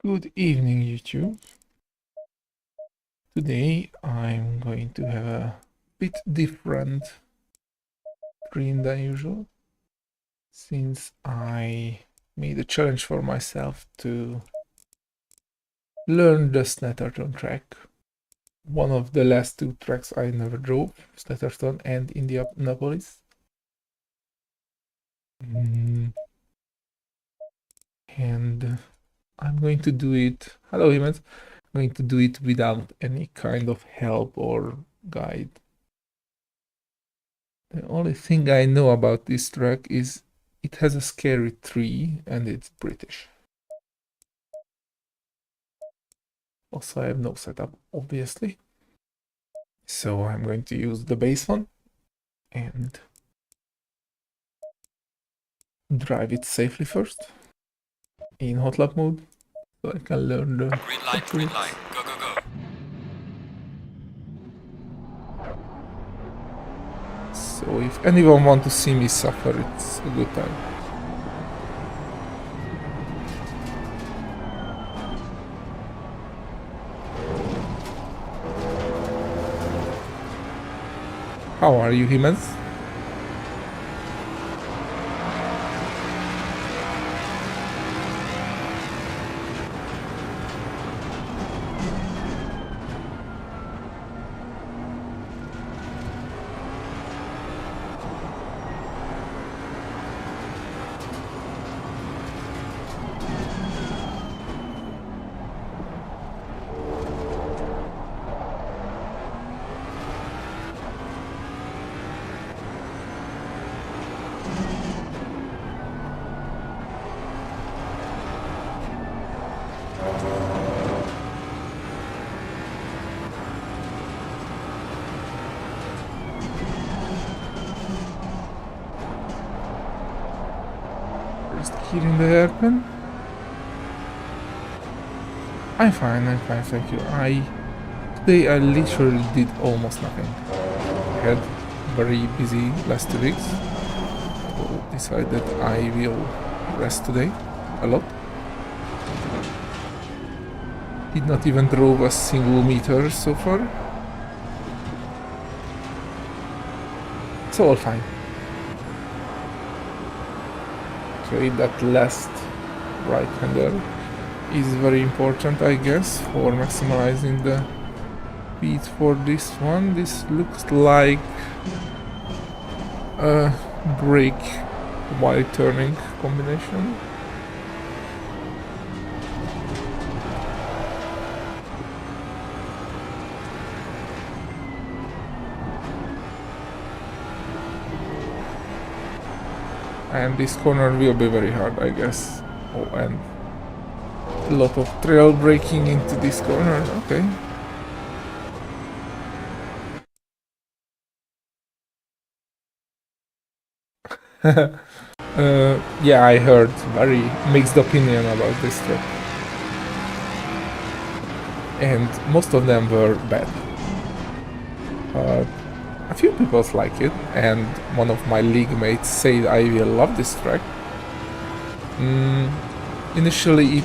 Good evening, YouTube. Today I'm going to have a bit different stream than usual, since I made a challenge for myself to learn the Snetterton track. One of the last two tracks I never drove, Snetterton and Indianapolis. And I'm going to do it, hello humans, I'm going to do it without any kind of help or guide. The only thing I know about this track is it has a scary tree and it's British. Also, I have no setup, obviously. So I'm going to use the base one and drive it safely first in hot lap mode so I can learn the green light, go, go, go. So if anyone wants to see me suffer, it's a good time. How are you, humans? Just here in the hairpin. I'm fine, thank you. Today I literally did almost nothing. I had very busy last 2 weeks, so decided I will rest today a lot. Did not even drove a single meter so far. It's all fine. Okay, that last right-hander is very important, I guess, for maximizing the speed for this one. This looks like a brake while turning combination. And this corner will be very hard, I guess. Oh, and a lot of trail braking into this corner. Okay. Yeah, I heard very mixed opinion about this track. And most of them were bad. A few people like it, and one of my league mates said I will love this track. Initially it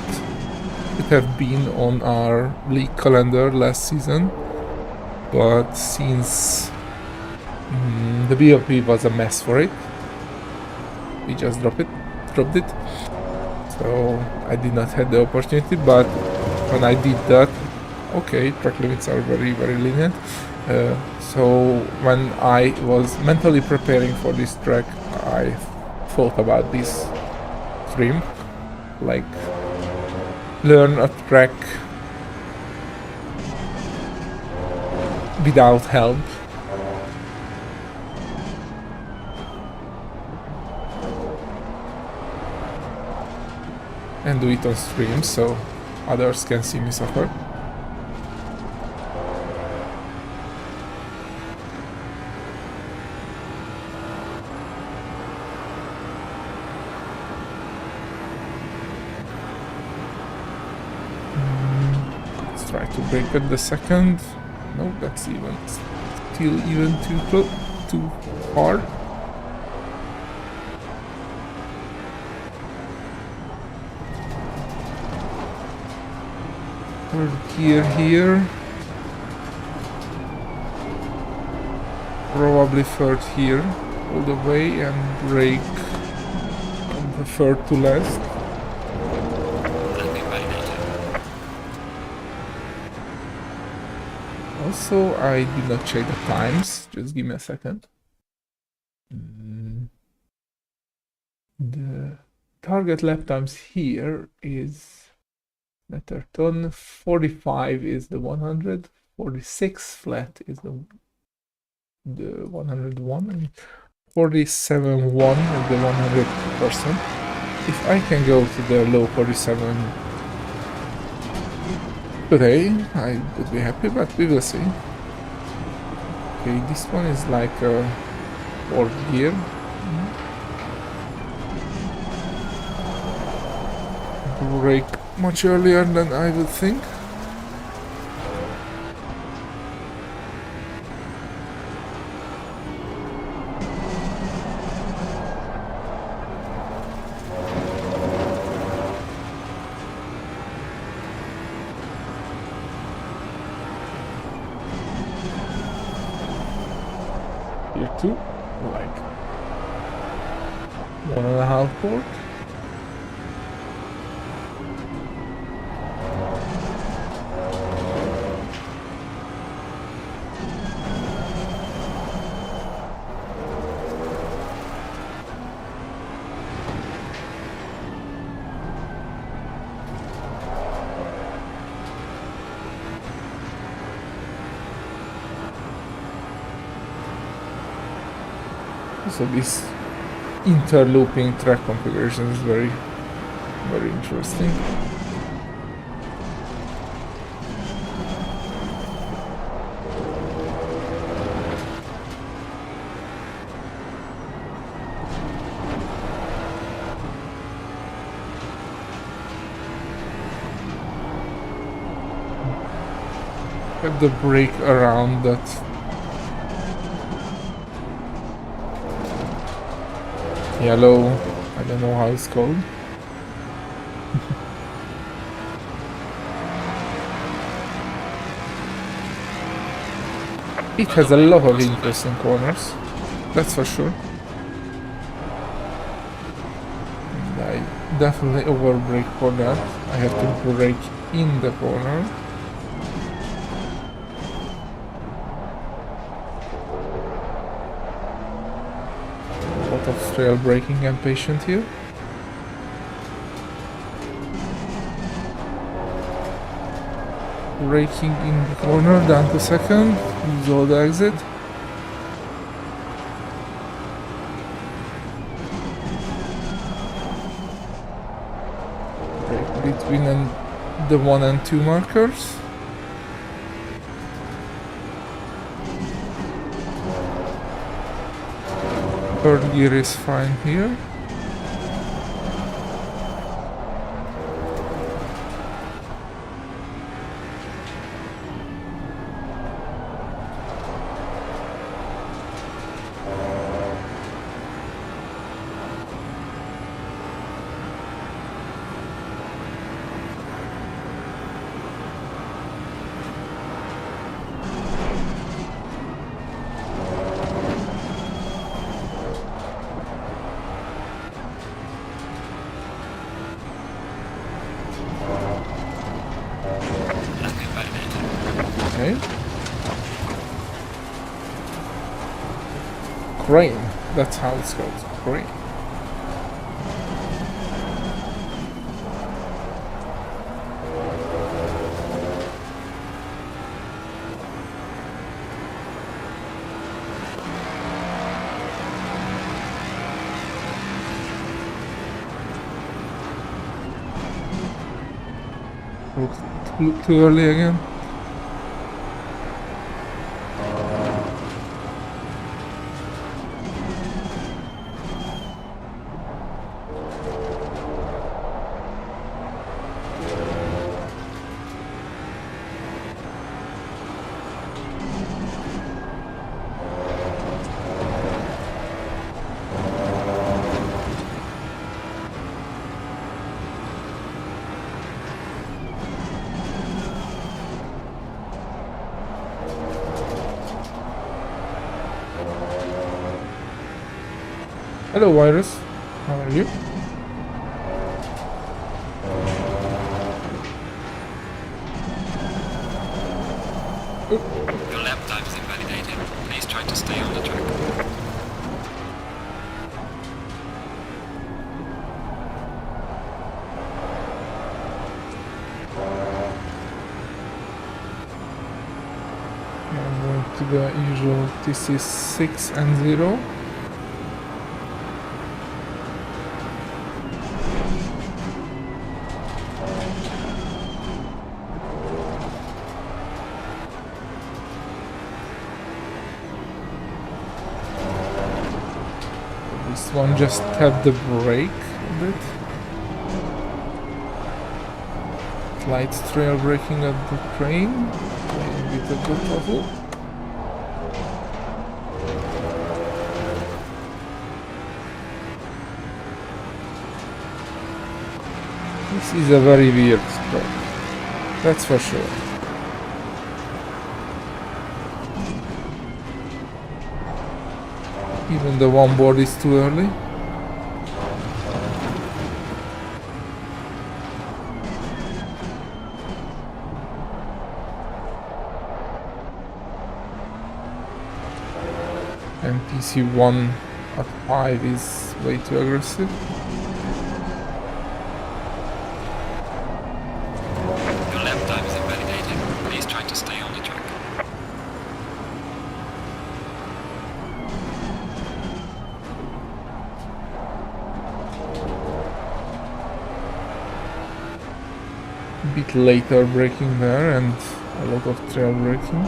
have been on our league calendar last season, but since the BOP was a mess for it, we just dropped it. So I did not have the opportunity, but when I did that, okay, track limits are very, very lenient. So when I was mentally preparing for this track, I thought about this stream, like learn a track without help. And do it on stream so others can see me suffer. Let's try to break at the second. No, that's still even too hard. Third gear here. Probably third here all the way and brake on the third to last. Landing validated. Also, I did not check the times. Just give me a second. The target lap times here is Snetterton. 45 is the 100. 46 flat is the 101. And 47.1 is the 100%. If I can go to the low 47 today, I would be happy, but we will see. Okay, this one is like a fourth gear. Brake much earlier than I would think. Here too, like 1.5 port. So this interlooping track configuration is very, very interesting. Have the brake around that yellow, I don't know how it's called. It has a lot of interesting corners, that's for sure. And I definitely overbrake for that. I have to brake in the corner. Of trail braking and patient here. Braking in the corner, down to second, use all the exit. Brake between the 1 and 2 markers. Third gear is fine here. Okay. Crane. That's how it's called. Crane. Too early again. Hello, Virus. How are you? Your lap time is invalidated. Please try to stay on the track. I'm going to the usual TC 6 and 0. This one just tapped the brake a bit. Slight trail braking at the train. Maybe with a good throttle. This is a very weird track. That's for sure. Even the one board is too early. And TC1 at 5 is way too aggressive. Your lap time is invalidated. Please try to stay on the track. A bit later braking there and a lot of trail braking.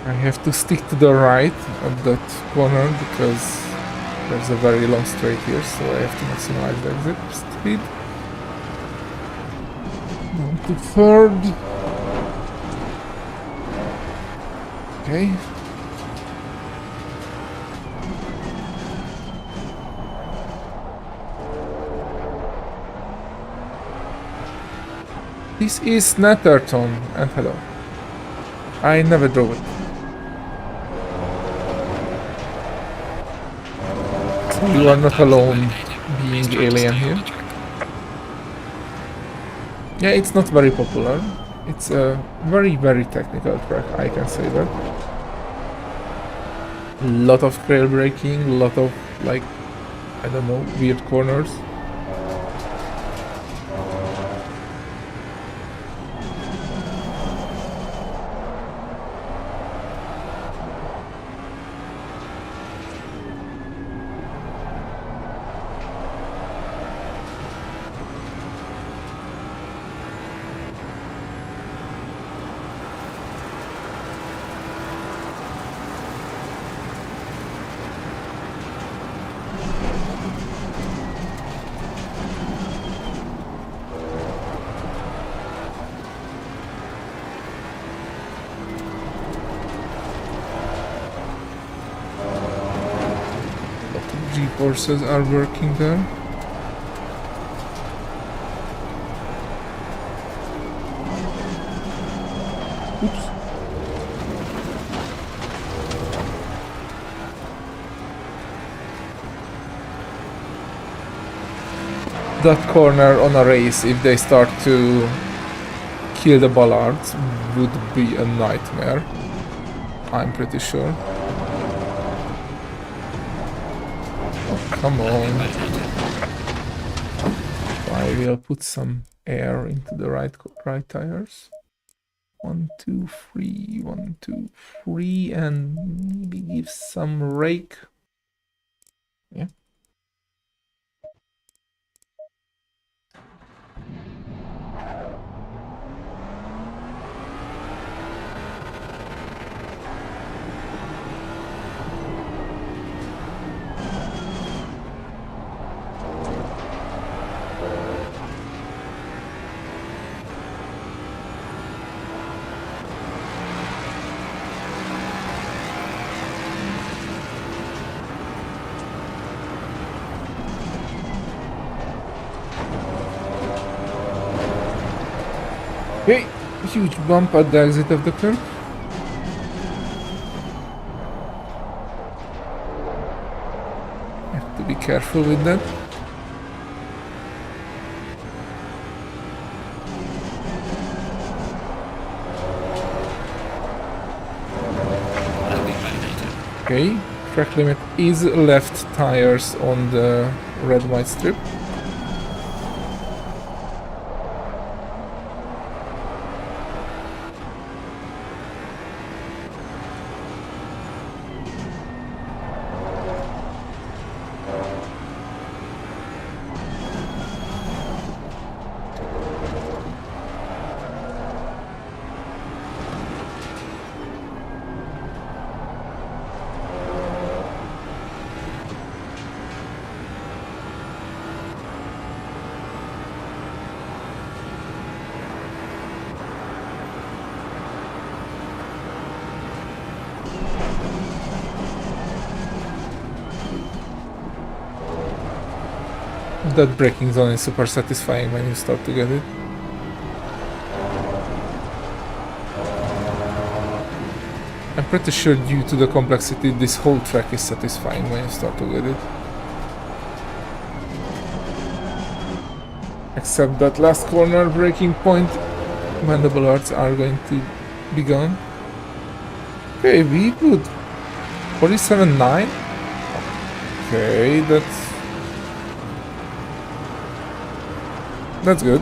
I have to stick to the right at that corner because there's a very long straight here, so I have to maximize the exit speed. Down to third. Okay. This is Snetterton, and hello. I never drove it. You are not alone being alien here. Yeah, it's not very popular. It's a very, very technical track, I can say that. Lot of trail braking, lot of, like, I don't know, weird corners. G-forces are working there. Oops. That corner on a race, if they start to kill the bollards, would be a nightmare. I'm pretty sure. Come on. I will put some air into the right tires. 1, 2, 3, 1, 2, 3, and maybe give some rake. Yeah. Okay, huge bump at the exit of the curve. Have to be careful with that. That'll be validated. Okay, track limit is left tires on the red-white strip. That braking zone is super satisfying when you start to get it. I'm pretty sure due to the complexity, this whole track is satisfying when you start to get it. Except that last corner braking point when the bollards are going to be gone. Okay, we put 47.9. Okay, that's good.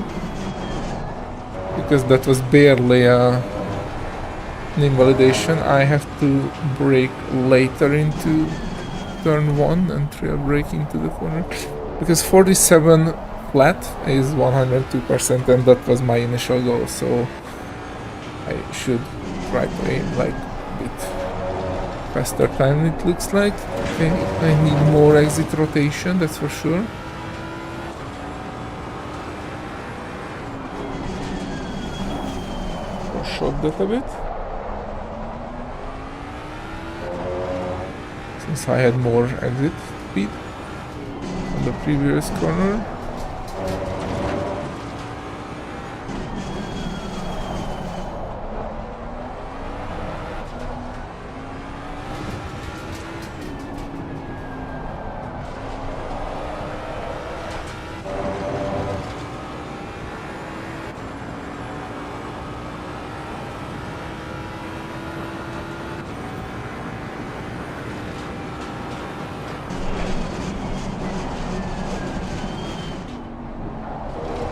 Because that was barely an invalidation. I have to brake later into turn 1 and trail braking to the corner. Because 47 flat is 102% and that was my initial goal, so I should try to aim like a bit faster time it looks like. Okay, I need more exit rotation, that's for sure. Shot that a bit. Since I had more exit speed on the previous corner.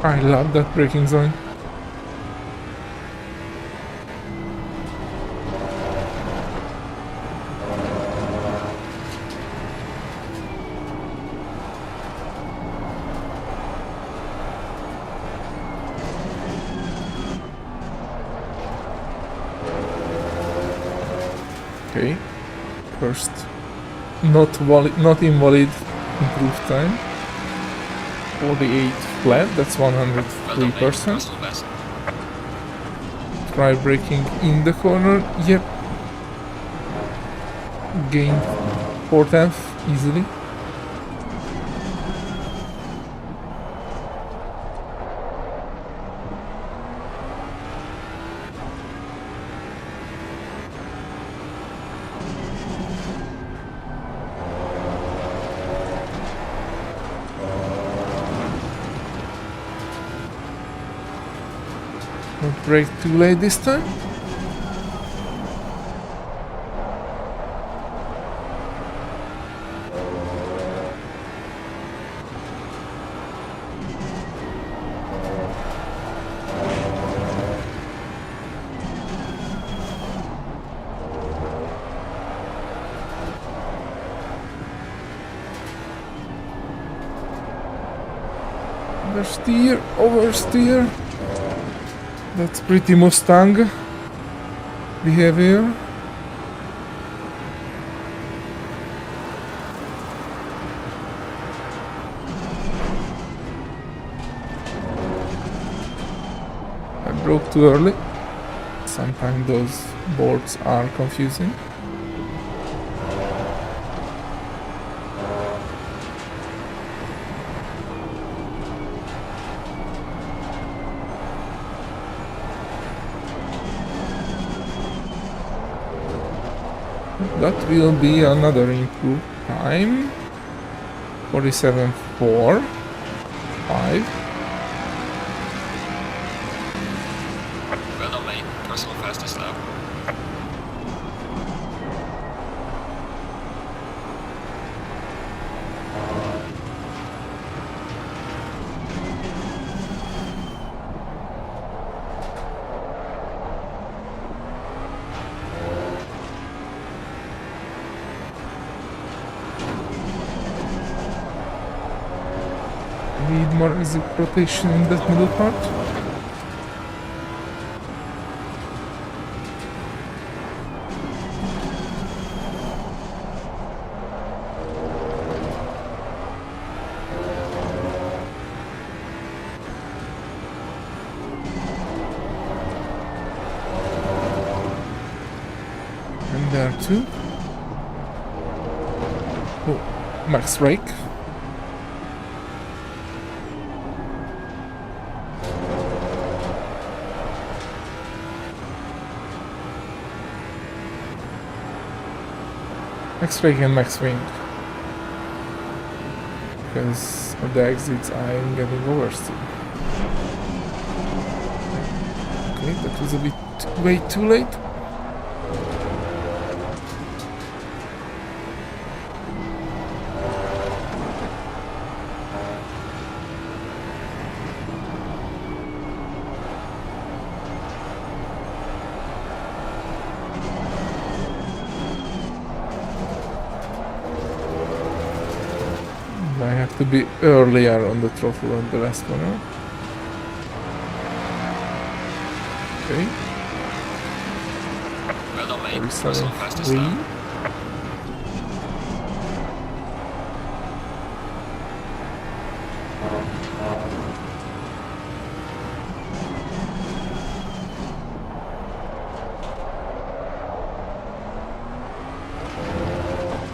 I love that braking zone. Okay, first not invalid improved time. 48 flat, that's 103%. Try braking in the corner, yep. Gained 4/10 easily. Don't brake too late this time. Oversteer, oversteer. That's pretty Mustang behavior. I broke too early. Sometimes those boards are confusing. That will be another improved time. 47.4. 5. Well done, mate. Personal fastest lap. Need more exit rotation in that middle part. And there too. Oh, max rake. Max rake and max wing. Because of the exits I'm getting oversteer. Okay, that was a bit way too late. I have to be earlier on the throttle on the last corner. Okay. Well done, mate. Personal fastest 47.3. lap.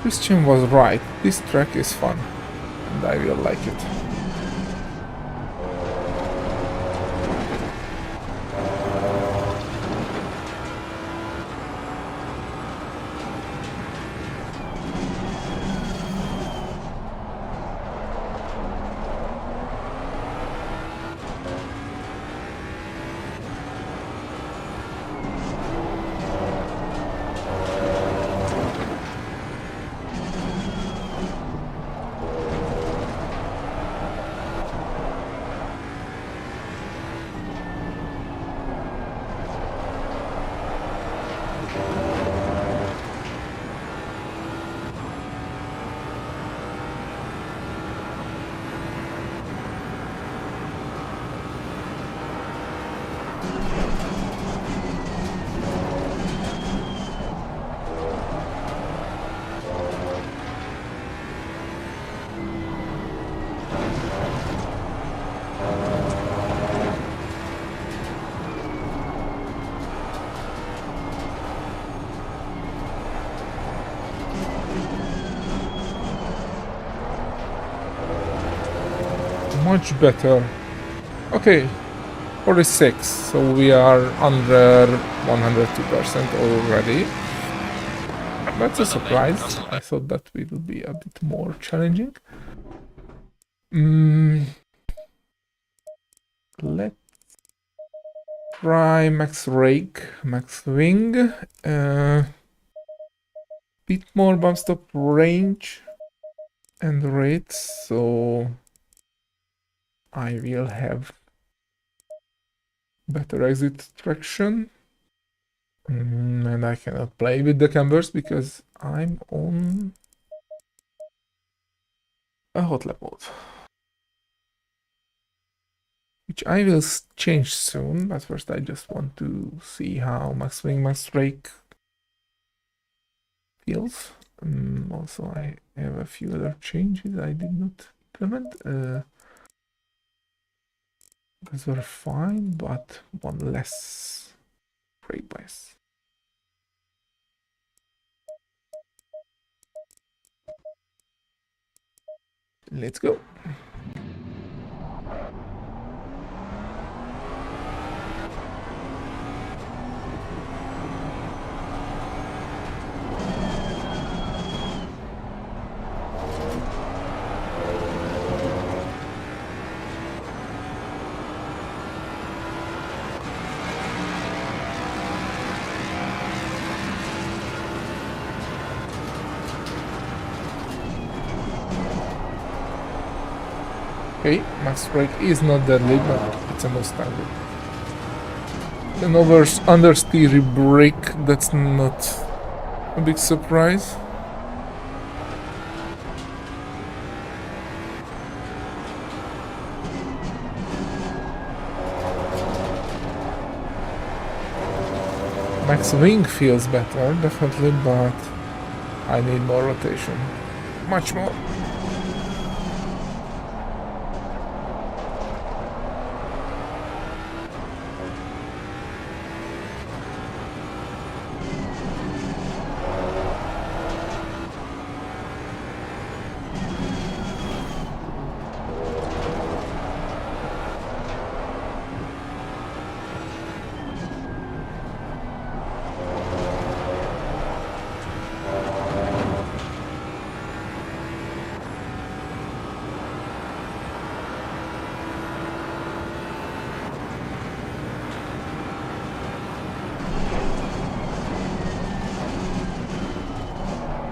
Christian was right. This track is fun. And I will like it. Much better. Okay, 46. So we are under 102% already. That's a surprise. I thought that it would be a bit more challenging. Let's try max rake, max wing. Bit more bump stop range and rate, so I will have better exit traction. And I cannot play with the cambers because I'm on a hot lap mode. which I will change soon, but first I just want to see how max swing, max brake feels. Also, I have a few other changes I did not implement. Those were fine, but one less brake bias. Let's go. Okay, max brake is not deadly, but it's a most standard. An understeer brake, that's not a big surprise. Max wing feels better, definitely, but I need more rotation. Much more.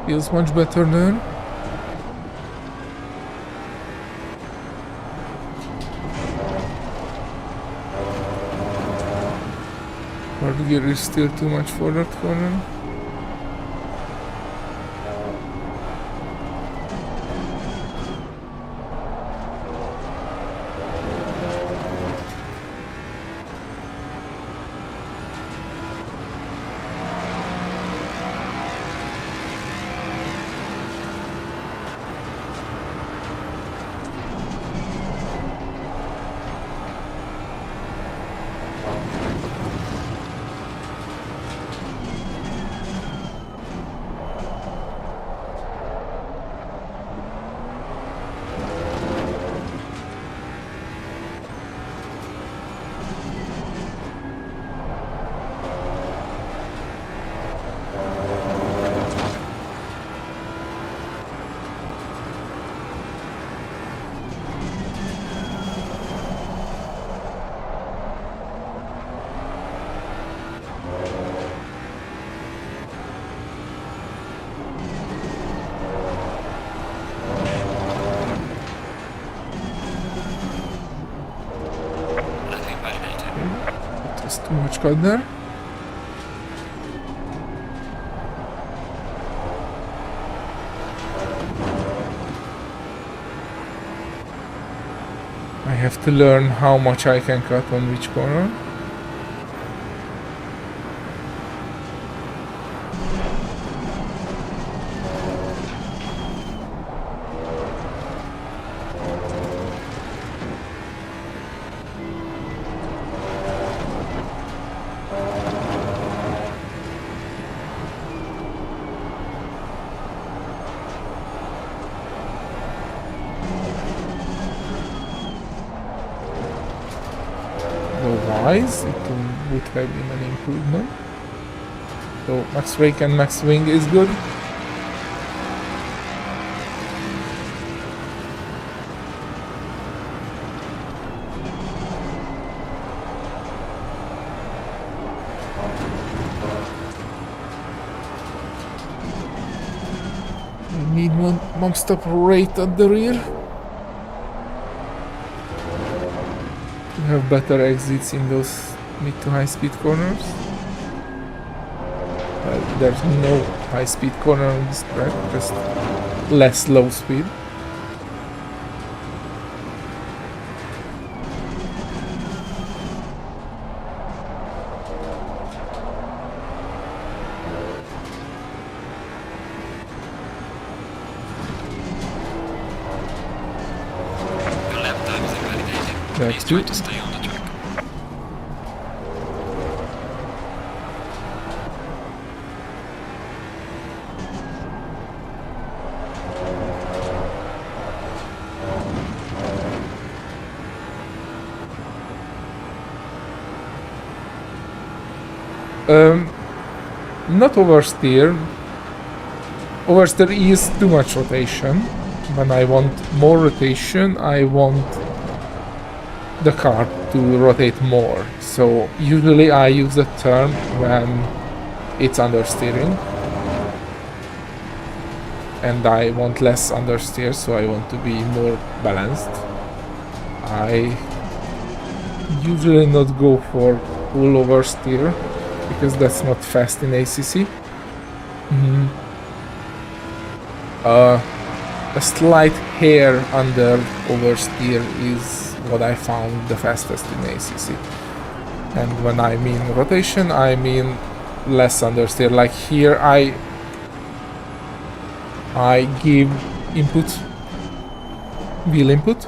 Feels much better there. Third gear is still too much for that corner. Too much cut there. I have to learn how much I can cut on which corner. It would have been an improvement. So max brake and max swing is good. We need one bump stop right at the rear. Have better exits in those mid to high speed corners. There's no high speed corner on this track, just less low speed. That Please too. try to stay on the track. Not oversteer. Oversteer is too much rotation. When I want more rotation, I want the car to rotate more. So usually I use the term when it's understeering. And I want less understeer, so I want to be more balanced. I usually not go for full oversteer because that's not fast in ACC. A slight hair under oversteer is what I found the fastest in ACC. And when I mean rotation, I mean less understeer. Like here, I give input, wheel input,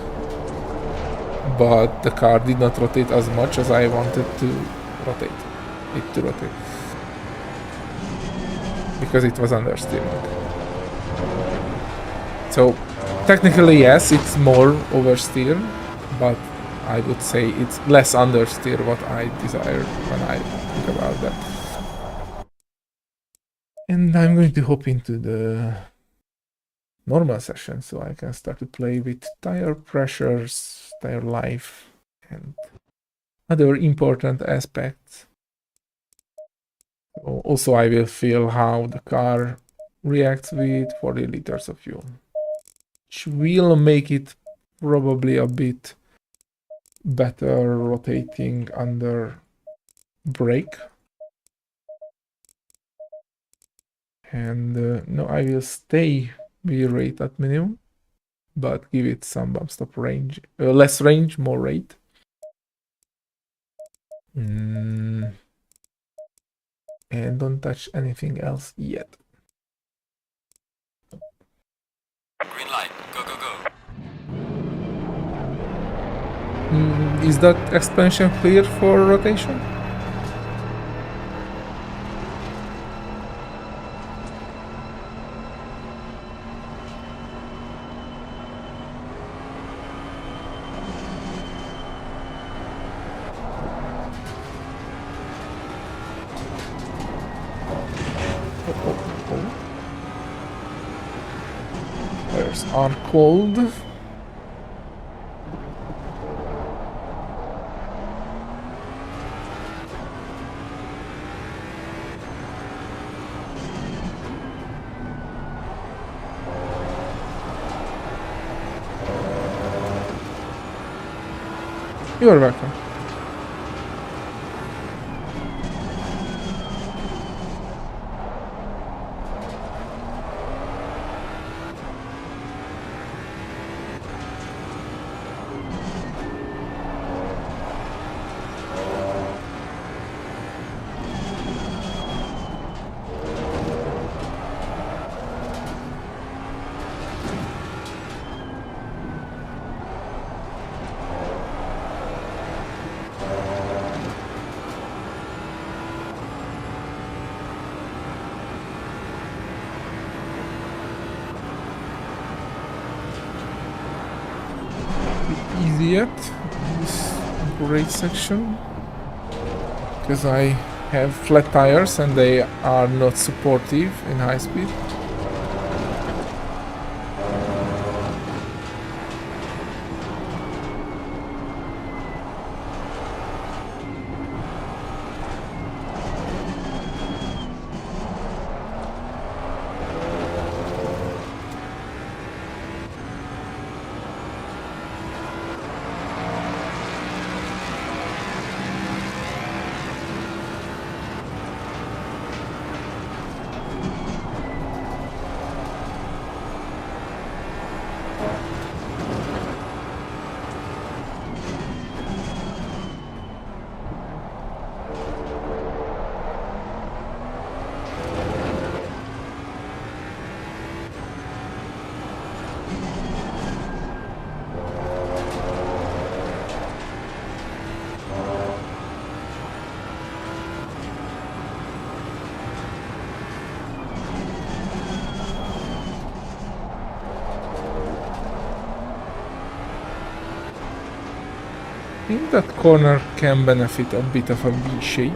but the car did not rotate as much as I wanted to rotate it to rotate because it was understeering. So technically yes, it's more oversteer, but I would say it's less understeer what I desire when I think about that. And I'm going to hop into the normal session so I can start to play with tire pressures, tire life, and other important aspects. Also, I will feel how the car reacts with 40 liters of fuel, which will make it probably a bit better rotating under brake. And no, I will stay with rate at minimum, but give it some bump stop range, less range, more rate. And don't touch anything else yet. Green light. Go, go, go. Is that explanation clear for rotation? Tires are cold. You're welcome. Easy yet, this brake section, because I have flat tires and they are not supportive in high speed. think that corner can benefit a bit of a V shape.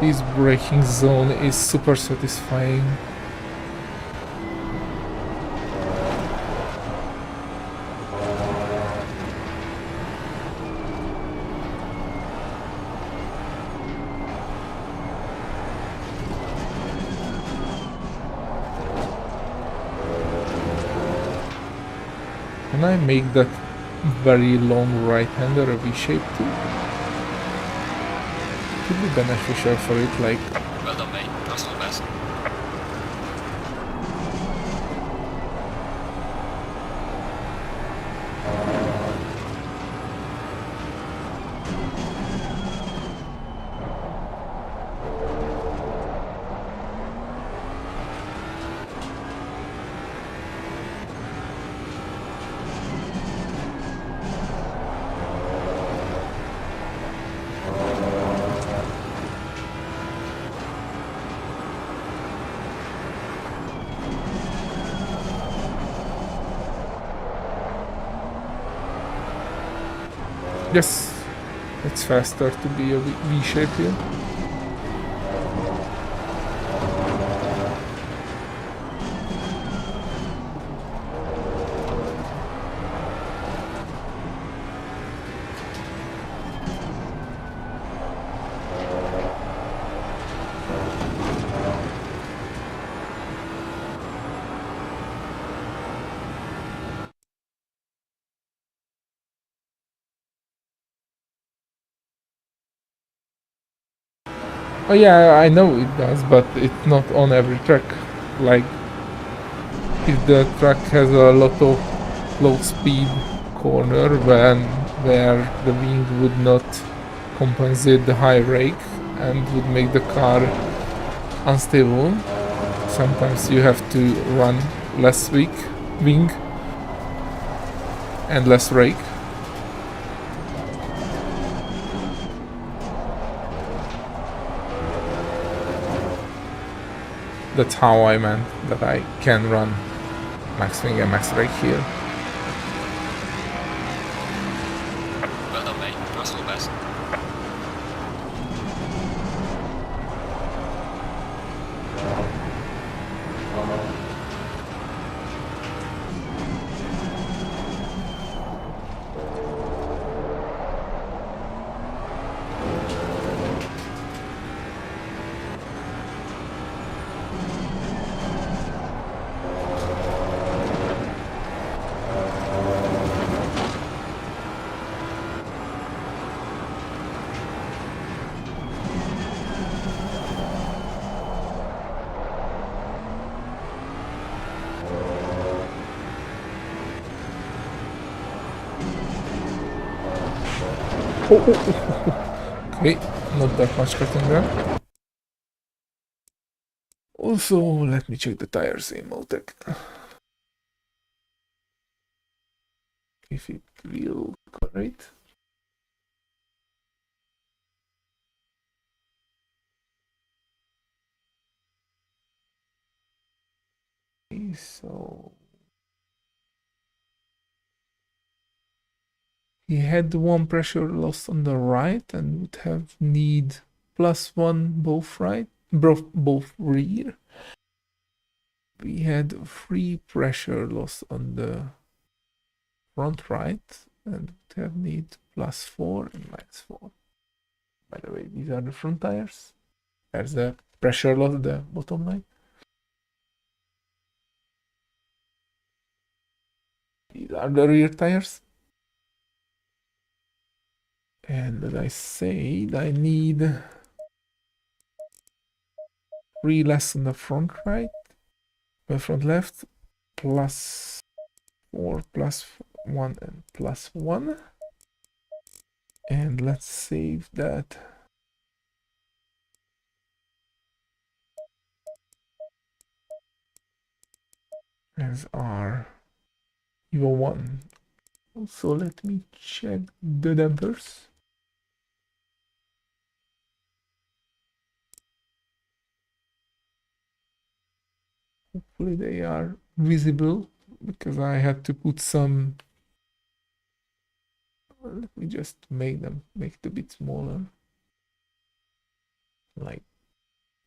This braking zone is super satisfying. Can I make that very long right-hander a V-shape too? Could be beneficial for it, like... Well done, mate. Personal best. Yes, it's faster to be a V-shape here. Oh yeah, I know it does, but it's not on every track. Like, if the track has a lot of low speed corner where the wing would not compensate the high rake and would make the car unstable, sometimes you have to run less wing and less rake. That's how I meant that I can run max wing and max rake here. Well done, mate. Personal best. Okay, not that much cutting there. Also, let me check the tires in Motec. If it will correct. Okay, so he had one pressure loss on the right and would have need +1 both right, both rear. We had 3 pressure loss on the front right and would have need +4 and -4. By the way, these are the front tires. There's the pressure loss, the bottom line. These are the rear tires. And as I said, I need 3 less on the front right, the front left, +4, 1 and +1. And let's save that. As our Evo 1. Also, let me check the dampers. Hopefully they are visible, because I had to put some. Let me just make it a bit smaller, like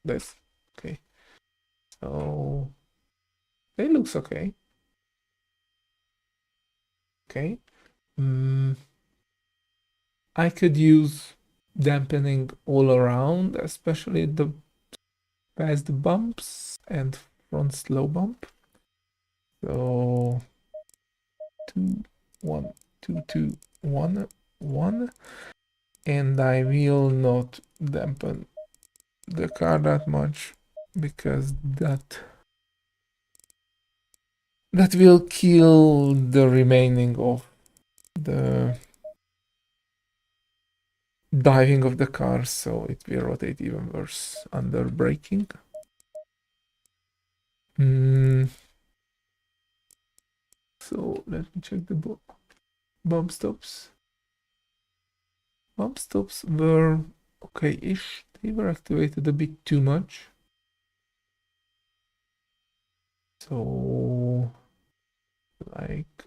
this. Okay, so they looks okay. Okay, I could use dampening all around, especially past the bumps and front slow bump. So 2 1 2 2 1 1, and I will not dampen the car that much, because that will kill the remaining of the diving of the car, so it will rotate even worse under braking. So let me check the bump stops. Bump stops were okay-ish. They were activated a bit too much. So, like,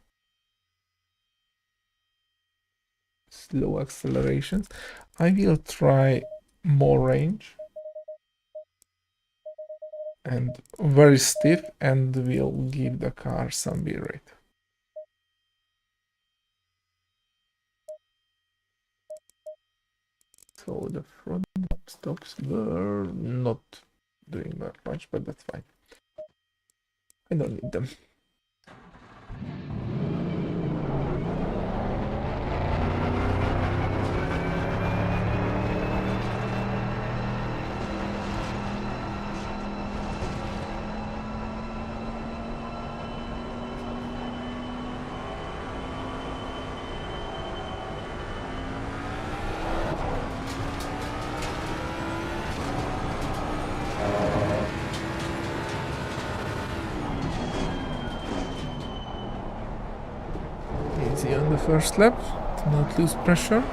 slow accelerations. I will try more range and very stiff, and will give the car some wheel rate. So the front stops were not doing that much, but that's fine. I don't need them. Easy on the first lap, to not lose pressure.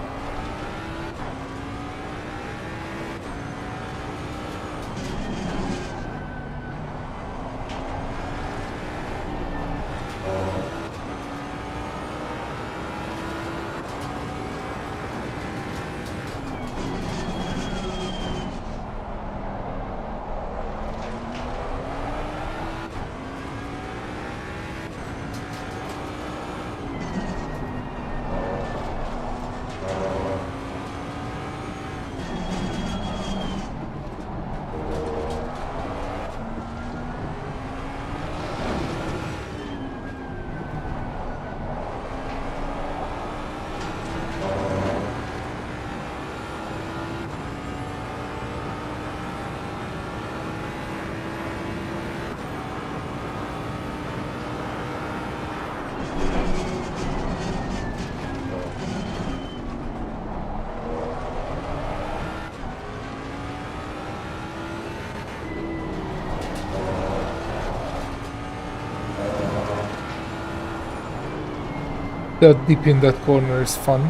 The dip in that corner is fun.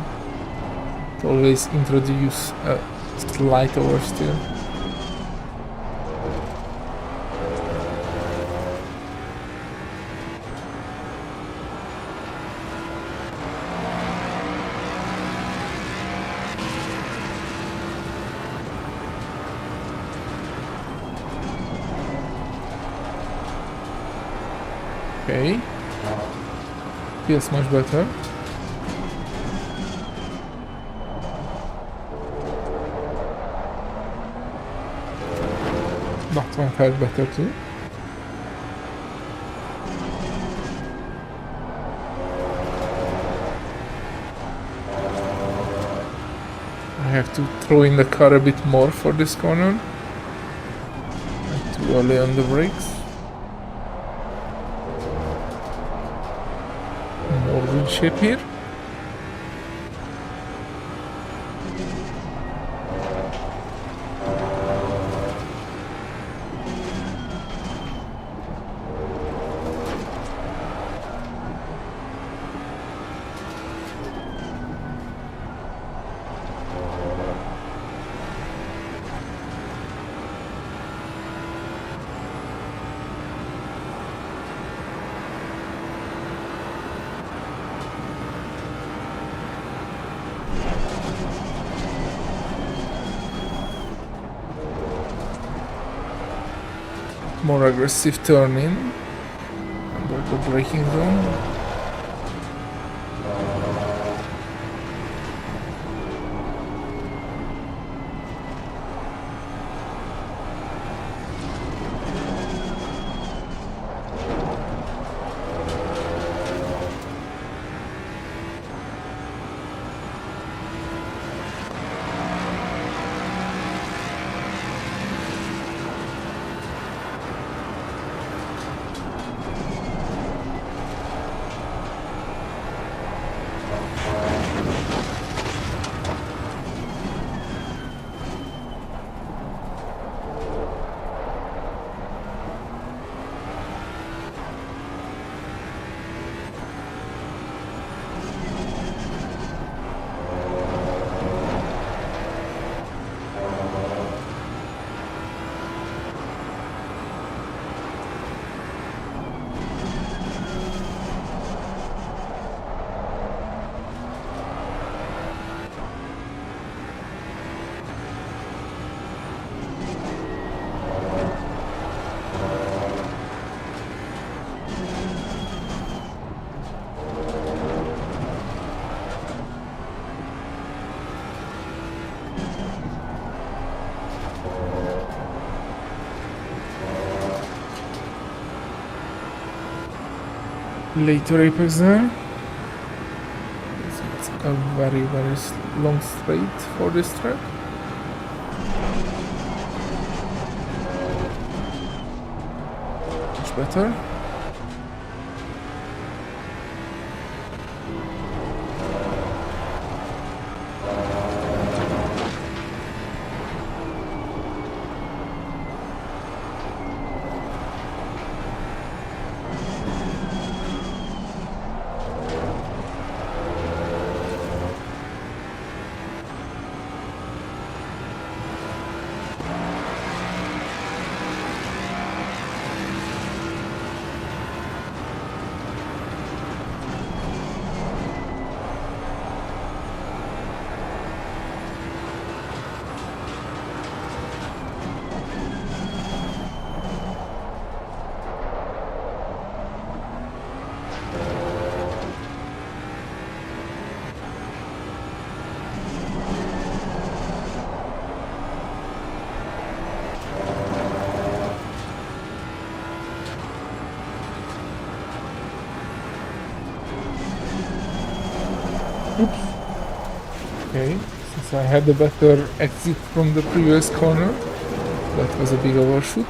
It always introduce a slight oversteer. Okay. Feels much better. That one felt better too. I have to throw in the car a bit more for this corner. I'm too early on the brakes. More V shape here. More aggressive turning under the braking zone. Later apex there. It's a very long straight for this track. Much better. Oops. Okay, since I had a better exit from the previous corner, that was a big overshoot.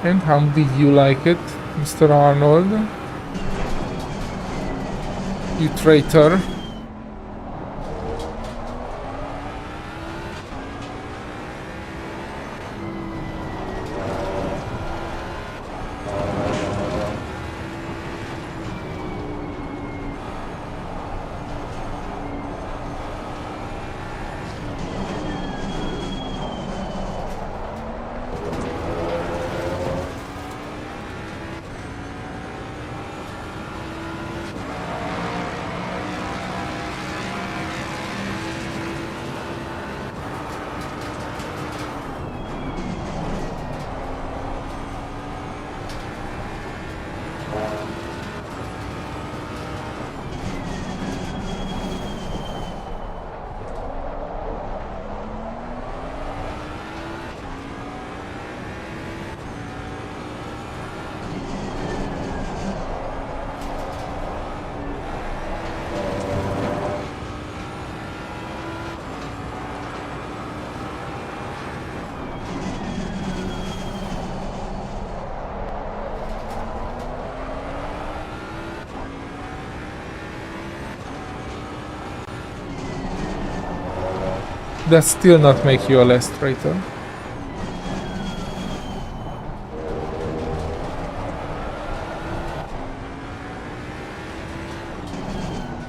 And how did you like it, Mr. Arnold? You traitor. that still not make you a less traitor.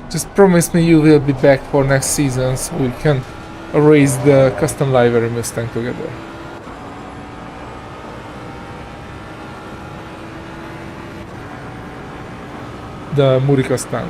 Just promise me you will be back for next season so we can raise the custom livery Mustang together. The Murikastang.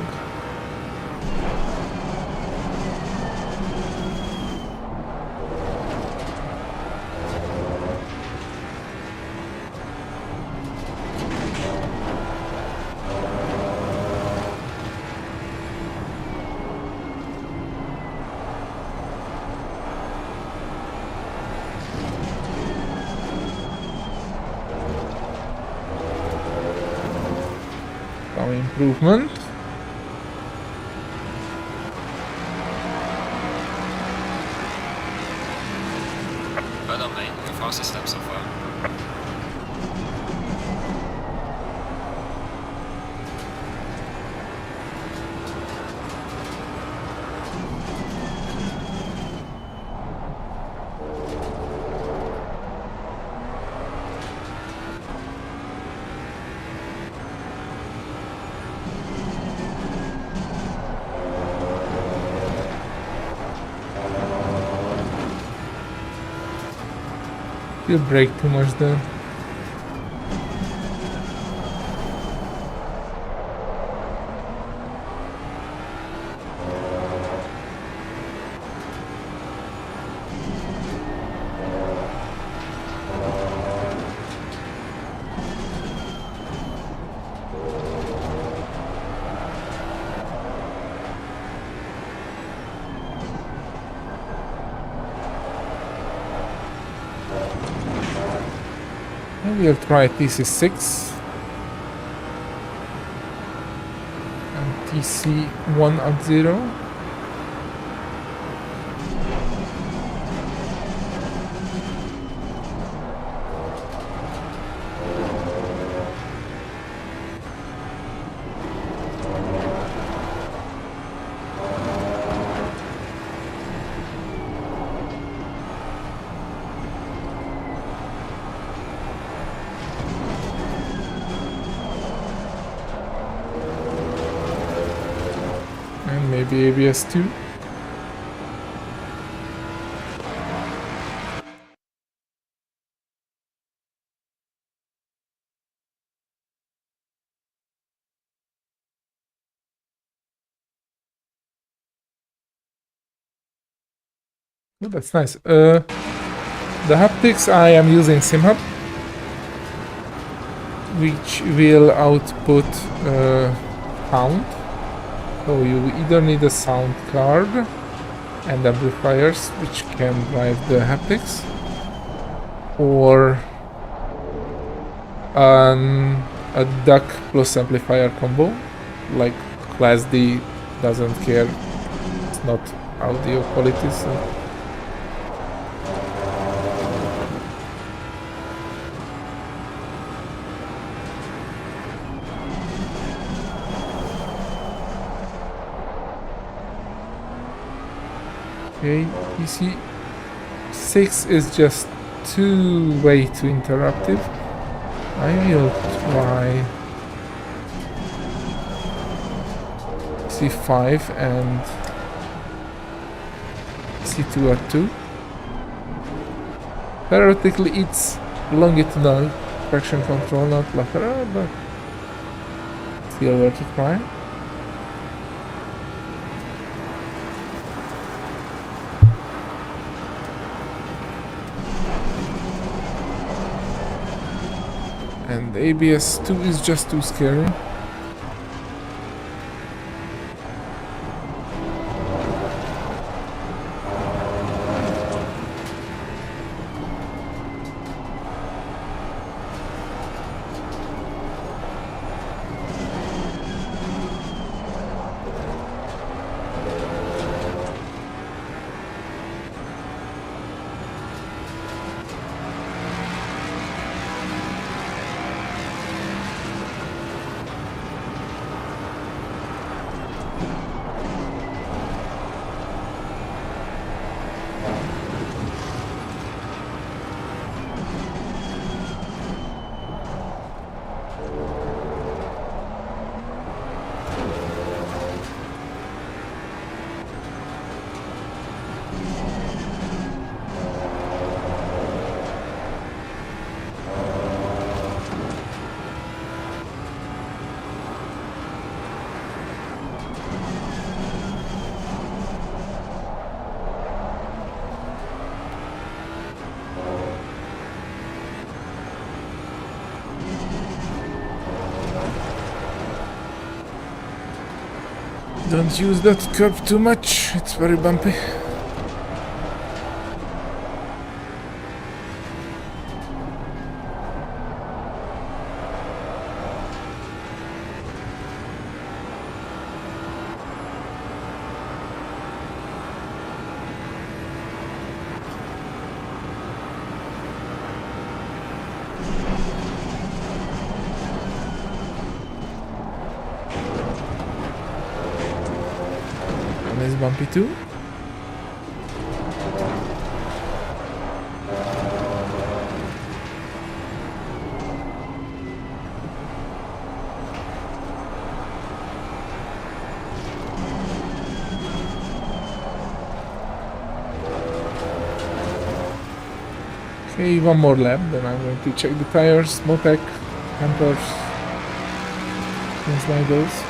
Improvement. Well done, mate. Your fastest step so far. You brake too much there. We'll try TC6 and TC1 at 0. Maybe ABS 2. Oh, that's nice. The haptics I am using SimHub, which will output sound. So you either need a sound card and amplifiers which can drive the haptics, or a DUC plus amplifier combo, like Class D doesn't care, it's not audio quality, so. Okay, PC6 is just way too interruptive. I will try C5 and C2 at 2. Theoretically it's longitudinal traction control, not lateral, but still worth a try. And ABS 2 is just too scary. Don't use that curb too much, it's very bumpy. Is bumpy too. Okay, one more lap, then I'm going to check the tires, Motec, campers, things like those.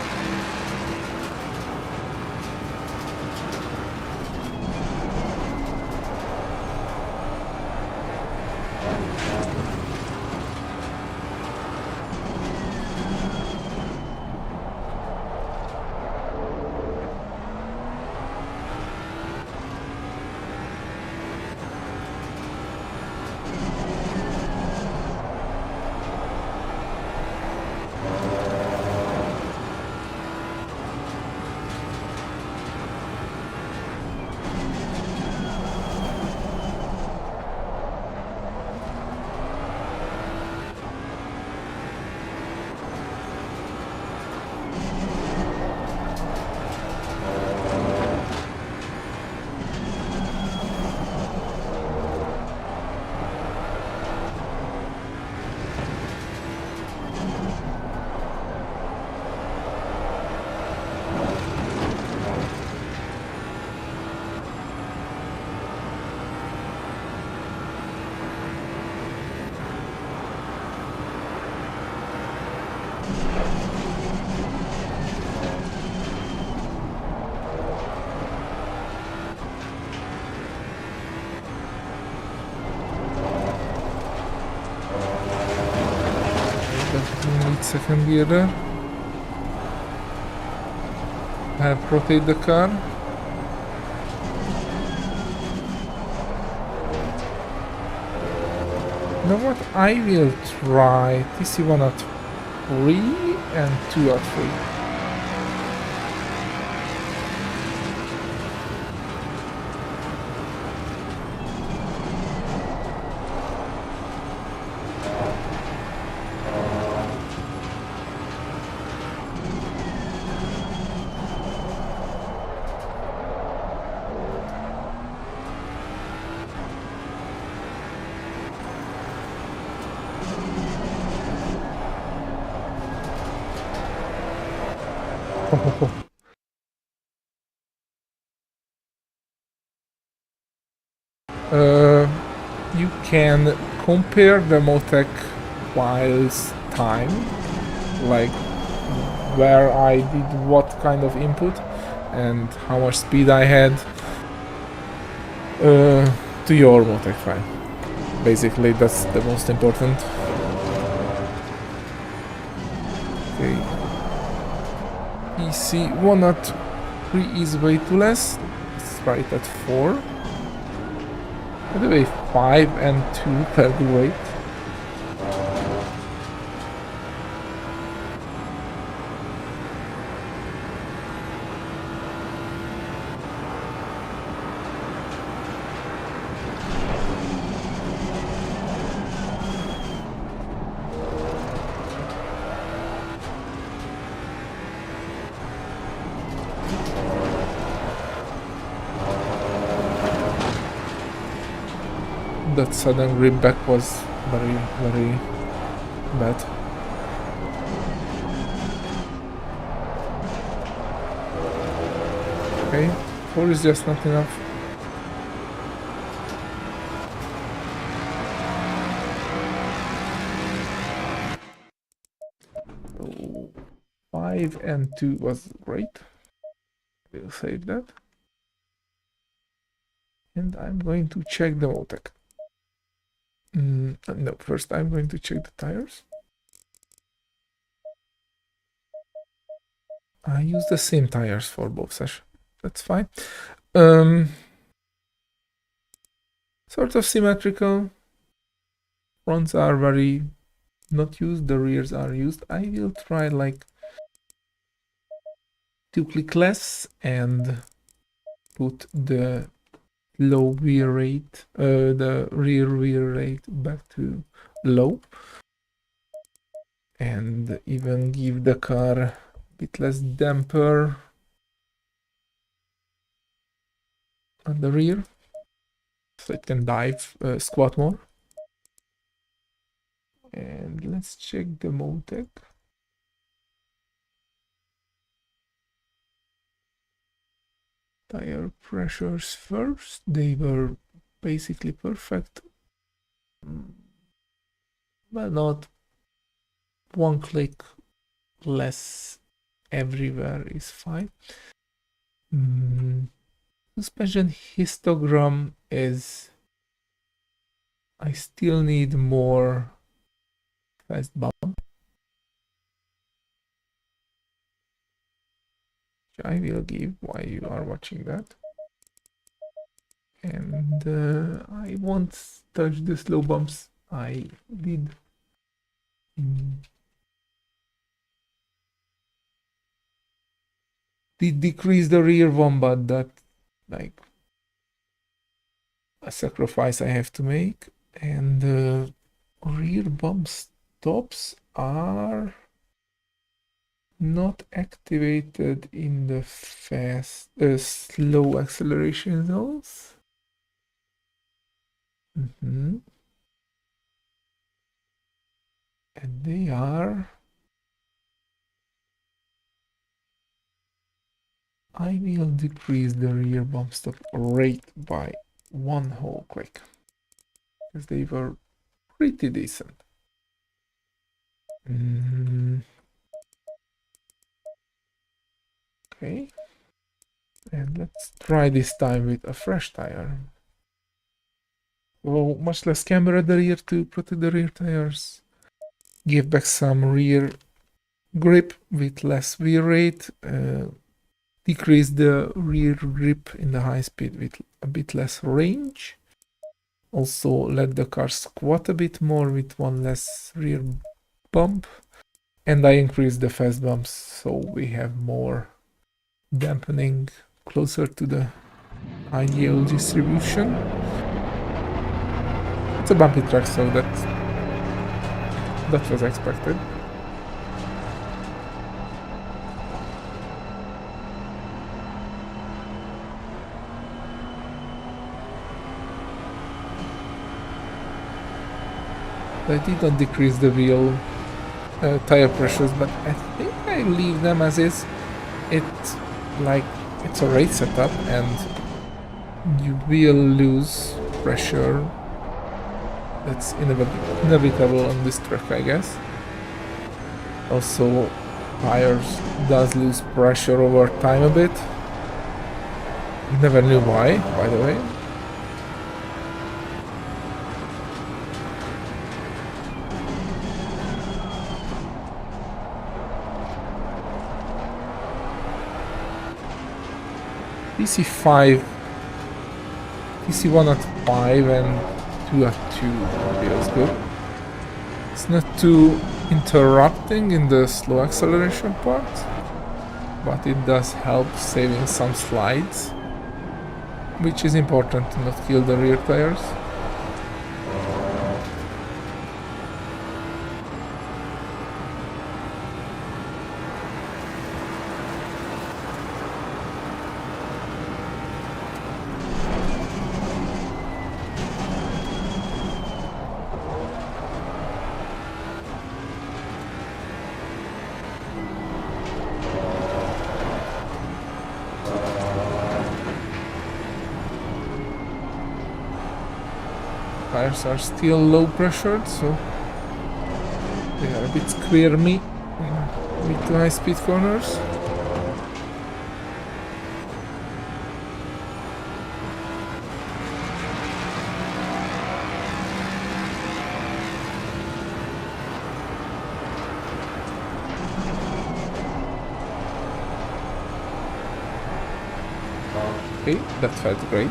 Second gear there. I have rotate the car. You know what? I will try TC1 at 3 and 2 at 3. You can compare the Motec while's time, like where I did what kind of input and how much speed I had, to your Motec file. Basically, that's the most important. Okay. EC1 at 3 is way too less. It's right at 4. By the way, 5 and 2 per weight. That sudden grip back was very, very bad. Okay, 4 is just not enough. So 5 and 2 was great. We'll save that. And I'm going to check the Motec. No, first I'm going to check the tires. I use the same tires for both sessions. That's fine. Sort of symmetrical. Fronts are very not used, the rears are used. I will try like 2 click less and put the low veer rate, the rear veer rate back to low. And even give the car a bit less damper on the rear, so it can dive, squat more. And let's check the Motec. Tire pressures first, they were basically perfect. Well, not one click less everywhere is fine. Suspension histogram is, I still need more fast bump. I will give while you are watching that. And I won't touch the slow bumps. I did decrease the rear one, but that like a sacrifice I have to make. And rear bump stops are not activated in the fast slow acceleration zones. And they are, I will decrease the rear bump stop rate by 1 whole click because they were pretty decent. Okay, and let's try this time with a fresh tire. So much less camber at the rear to protect the rear tires. Give back some rear grip with less veer rate. Decrease the rear grip in the high speed with a bit less range. Also let the car squat a bit more with one less rear bump. And I increase the fast bumps so we have more dampening closer to the ideal distribution. It's a bumpy track, so that was expected. I did not decrease the wheel tire pressures, but I think I leave them as is. It's like it's a race setup and you will lose pressure. That's inevitable on this track, I guess. Also, tires does lose pressure over time a bit. Never knew why, by the way. TC5, TC1 at 5 and 2 at 2 feels good. It's not too interrupting in the slow acceleration part, but it does help saving some slides, which is important to not kill the rear tires. Tires are still low pressured, so they are a bit squirmy with high speed corners. Okay, that felt great.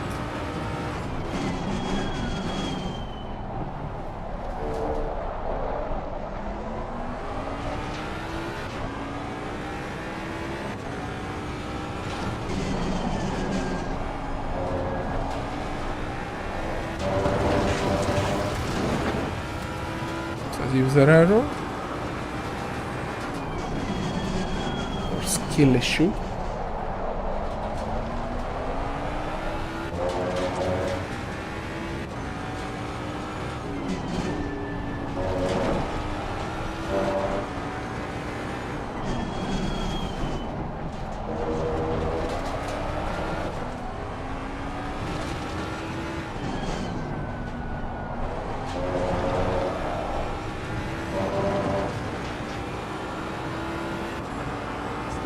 User error or skill issue.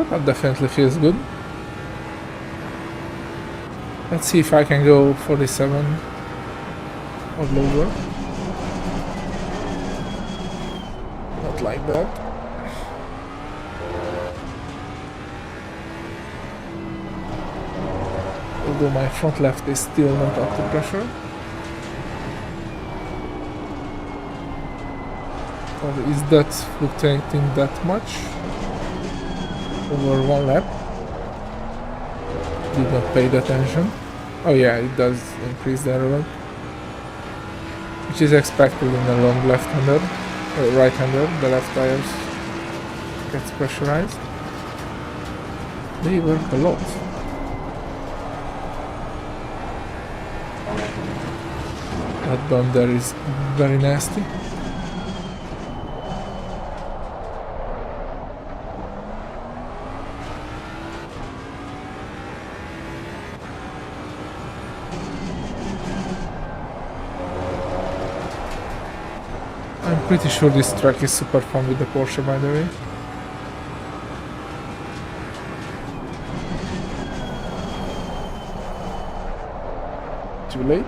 That definitely feels good. Let's see if I can go 47 or lower. Not like that. Although my front left is still not up to pressure. Or is that fluctuating that much? Over one lap. Did not pay attention. Oh yeah, it does increase the error, which is expected in a long left-hander, right-hander. The left tires gets pressurized. They work a lot. That bump there is very nasty. I'm pretty sure this track is super fun with the Porsche, by the way. Too late?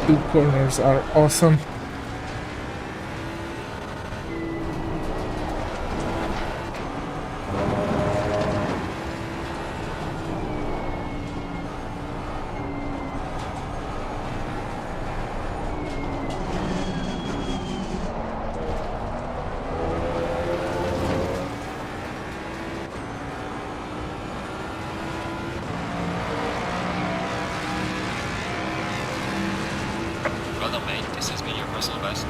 Two corners are awesome. Well done, mate. This has been your personal best.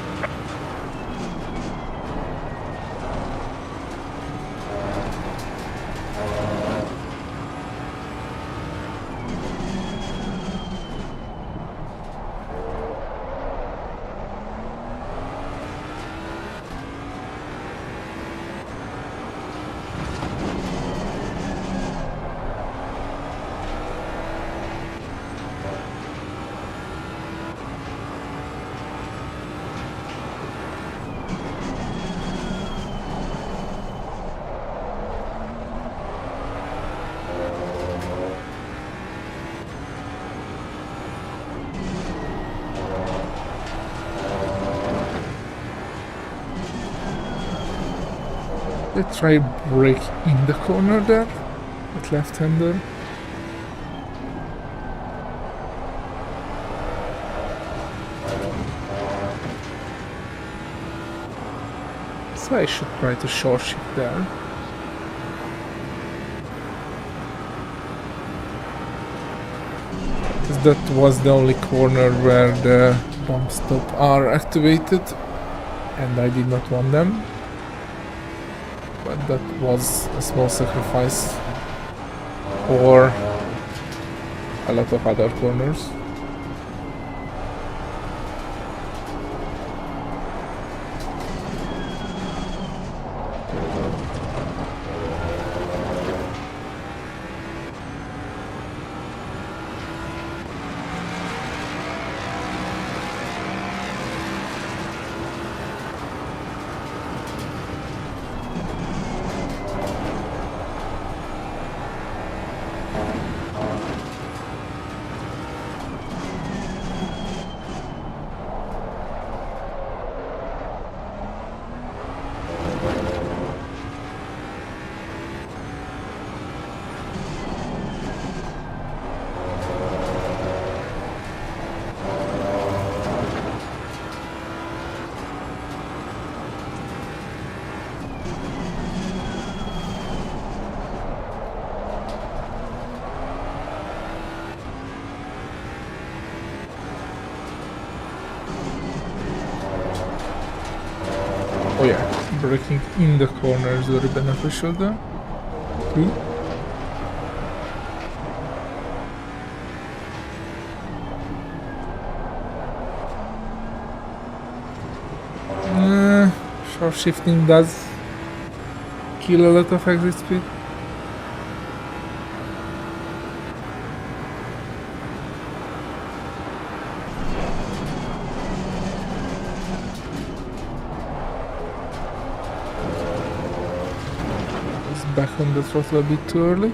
Let's try brake in the corner there, with left-hander. So I should try to short shift there. Because that was the only corner where the bump stop are activated, and I did not want them. But that was a small sacrifice for a lot of other corners. Oh yeah, braking in the corner is very beneficial there. Too. Short shifting does kill a lot of exit speed. It's back on the throttle a bit too early.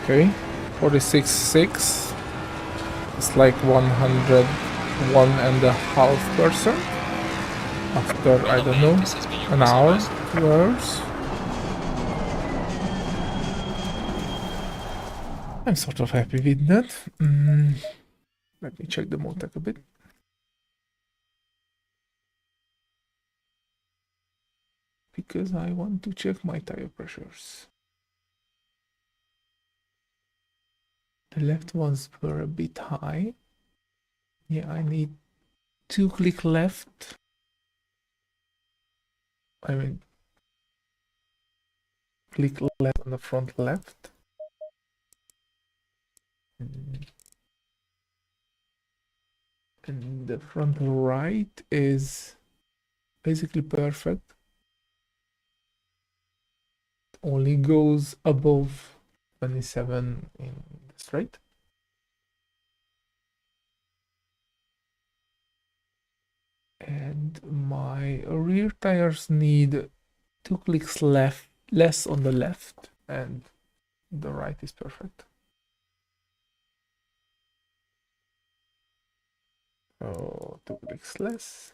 Okay, 46.6. It's like 101.5% after, I don't know, This has been your an hour, best. 2 hours. I'm sort of happy with that. Let me check the Motec a bit. Because I want to check my tire pressures. The left ones were a bit high. Yeah, I need 2 click left. I mean, click left on the front left. And the front right is basically perfect. It only goes above 27 in the straight. And my rear tires need 2 clicks less on the left, and the right is perfect. Oh, 2 clicks less.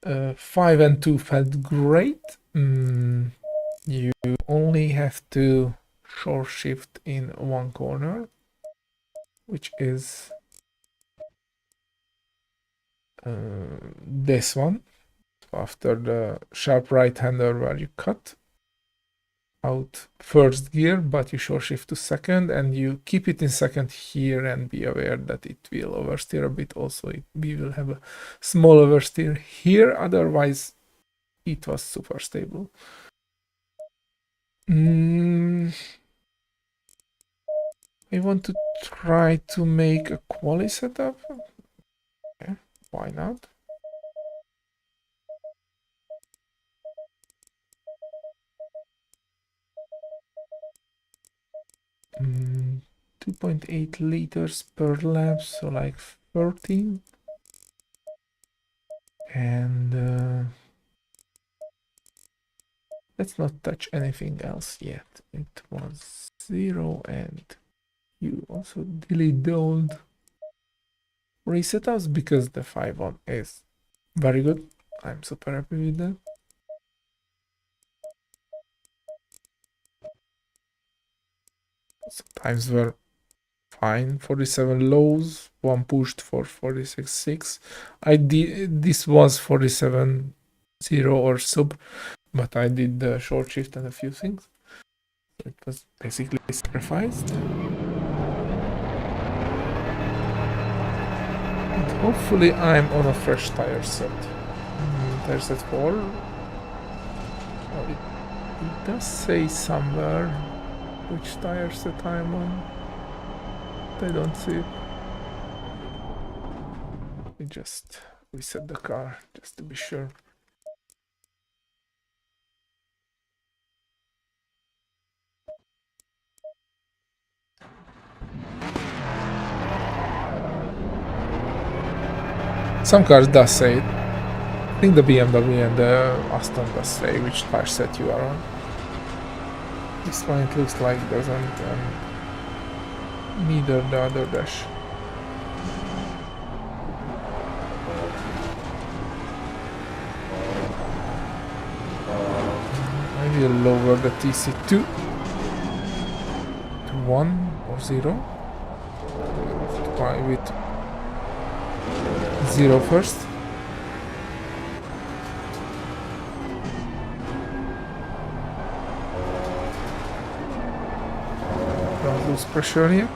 5 and 2 felt great. You only have to short shift in one corner, which is this one. After the sharp right-hander where you cut out first gear, but you short shift to second, and you keep it in second here, and be aware that it will oversteer a bit. Also, we will have a small oversteer here. Otherwise, it was super stable. I want to try to make a quali setup. Yeah, why not? Mm, 2.8 liters per lap, so like 13. And let's not touch anything else yet. It was 0, and you also delete the old resetups because the 5-on is very good. I'm super happy with that. Sometimes we're fine. 47 lows, one pushed for 46.6. This was 47.0 or sub, but I did the short shift and a few things. So it was basically sacrificed. And hopefully I'm on a fresh tire set. Tire set 4. Oh, it does say somewhere which tire set I'm on. I don't see it. We just reset the car just to be sure. Some cars does say it. I think the BMW and the Aston does say which tire set you are on. This one it looks like doesn't, and neither the other dash. I will lower the TC2 to 1 or 0. Try with 0 first. Don't lose pressure yet.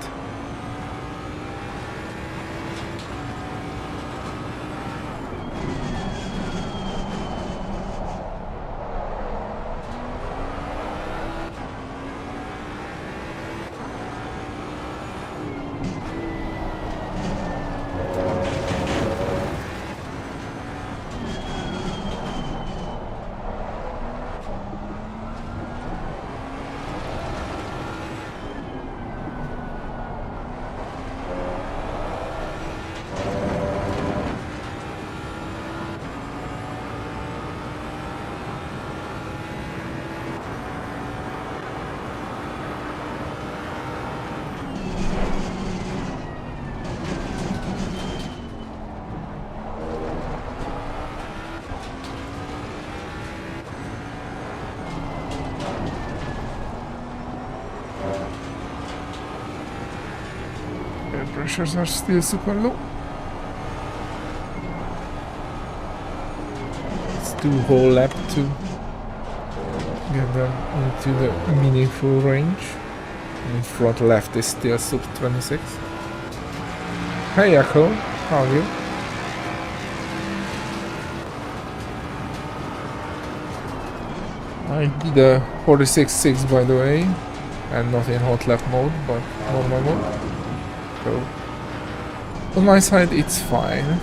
Pressures are still super low. Let's do whole lap to get them into the meaningful range. And front left is still sub 26. Hey Echo, how are you? I did a 46.6 by the way, and not in hot lap mode, but normal mode. So on my side it's fine.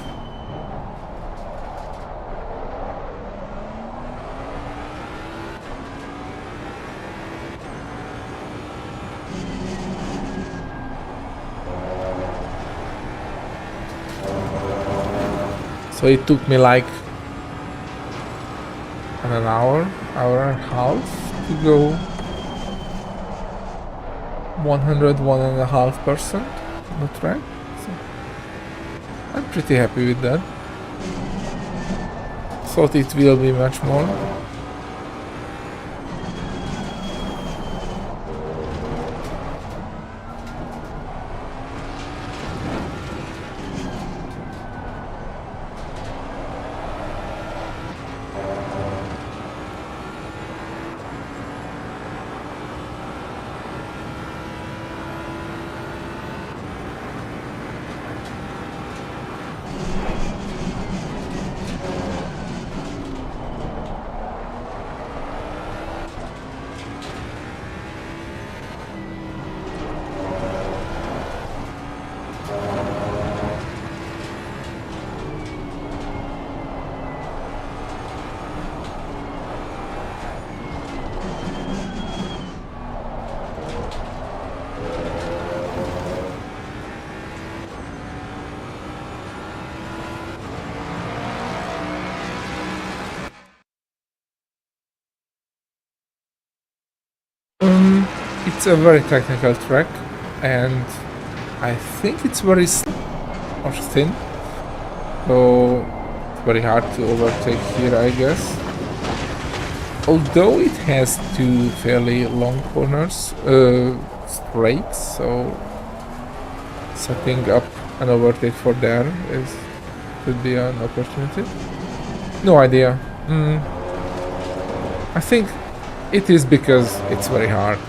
So it took me like an hour and a half to go 101.5% on the track. So I'm pretty happy with that. Thought it will be much more. It's a very technical track, and I think it's very or thin, so it's very hard to overtake here, I guess. Although it has two fairly long corners, straight, so setting up an overtake for there could be an opportunity. No idea. I think it is because it's very hard.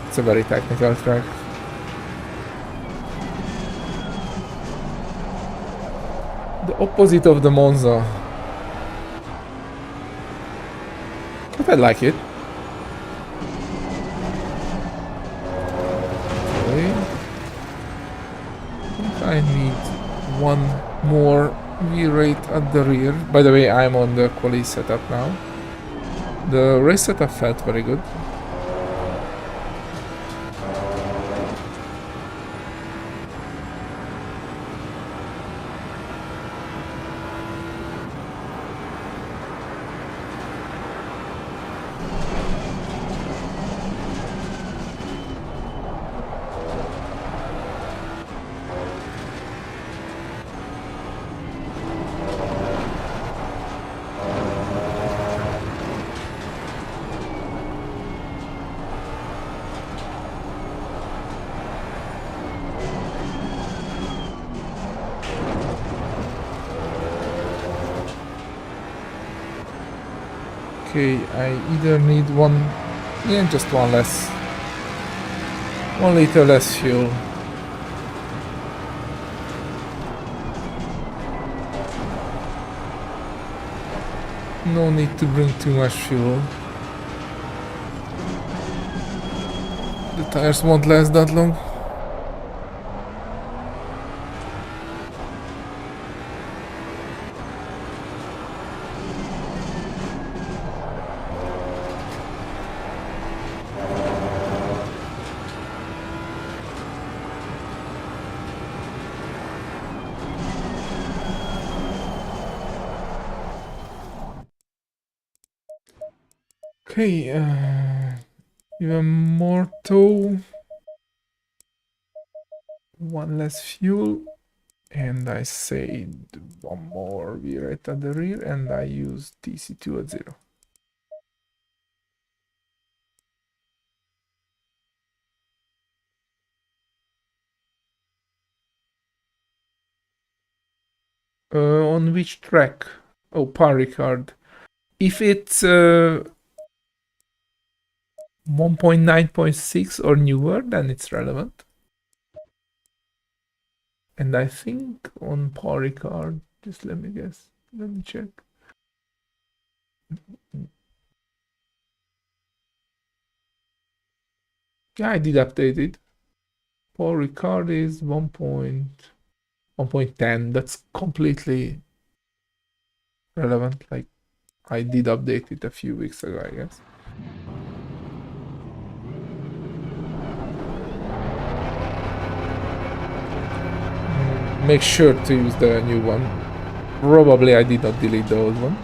It's a very technical track. The opposite of the Monza. But I like it. Okay. I think I need one more V-rate at the rear. By the way, I'm on the quali setup now. The race setup felt very good. Okay, I either need just one less. 1 liter less fuel. No need to bring too much fuel. The tires won't last that long. Okay, even more tow, one less fuel, and I saved one more V-rate at the rear, and I use TC2 at 0. On which track? Oh, Paricard. If it's 1.9.6 or newer, then it's relevant. And I think on Paricard, just let me guess. Let me check. Yeah, I did update it. Paricard is 1.10. That's completely relevant. Like, I did update it a few weeks ago, I guess. Make sure to use the new one. Probably I did not delete the old one.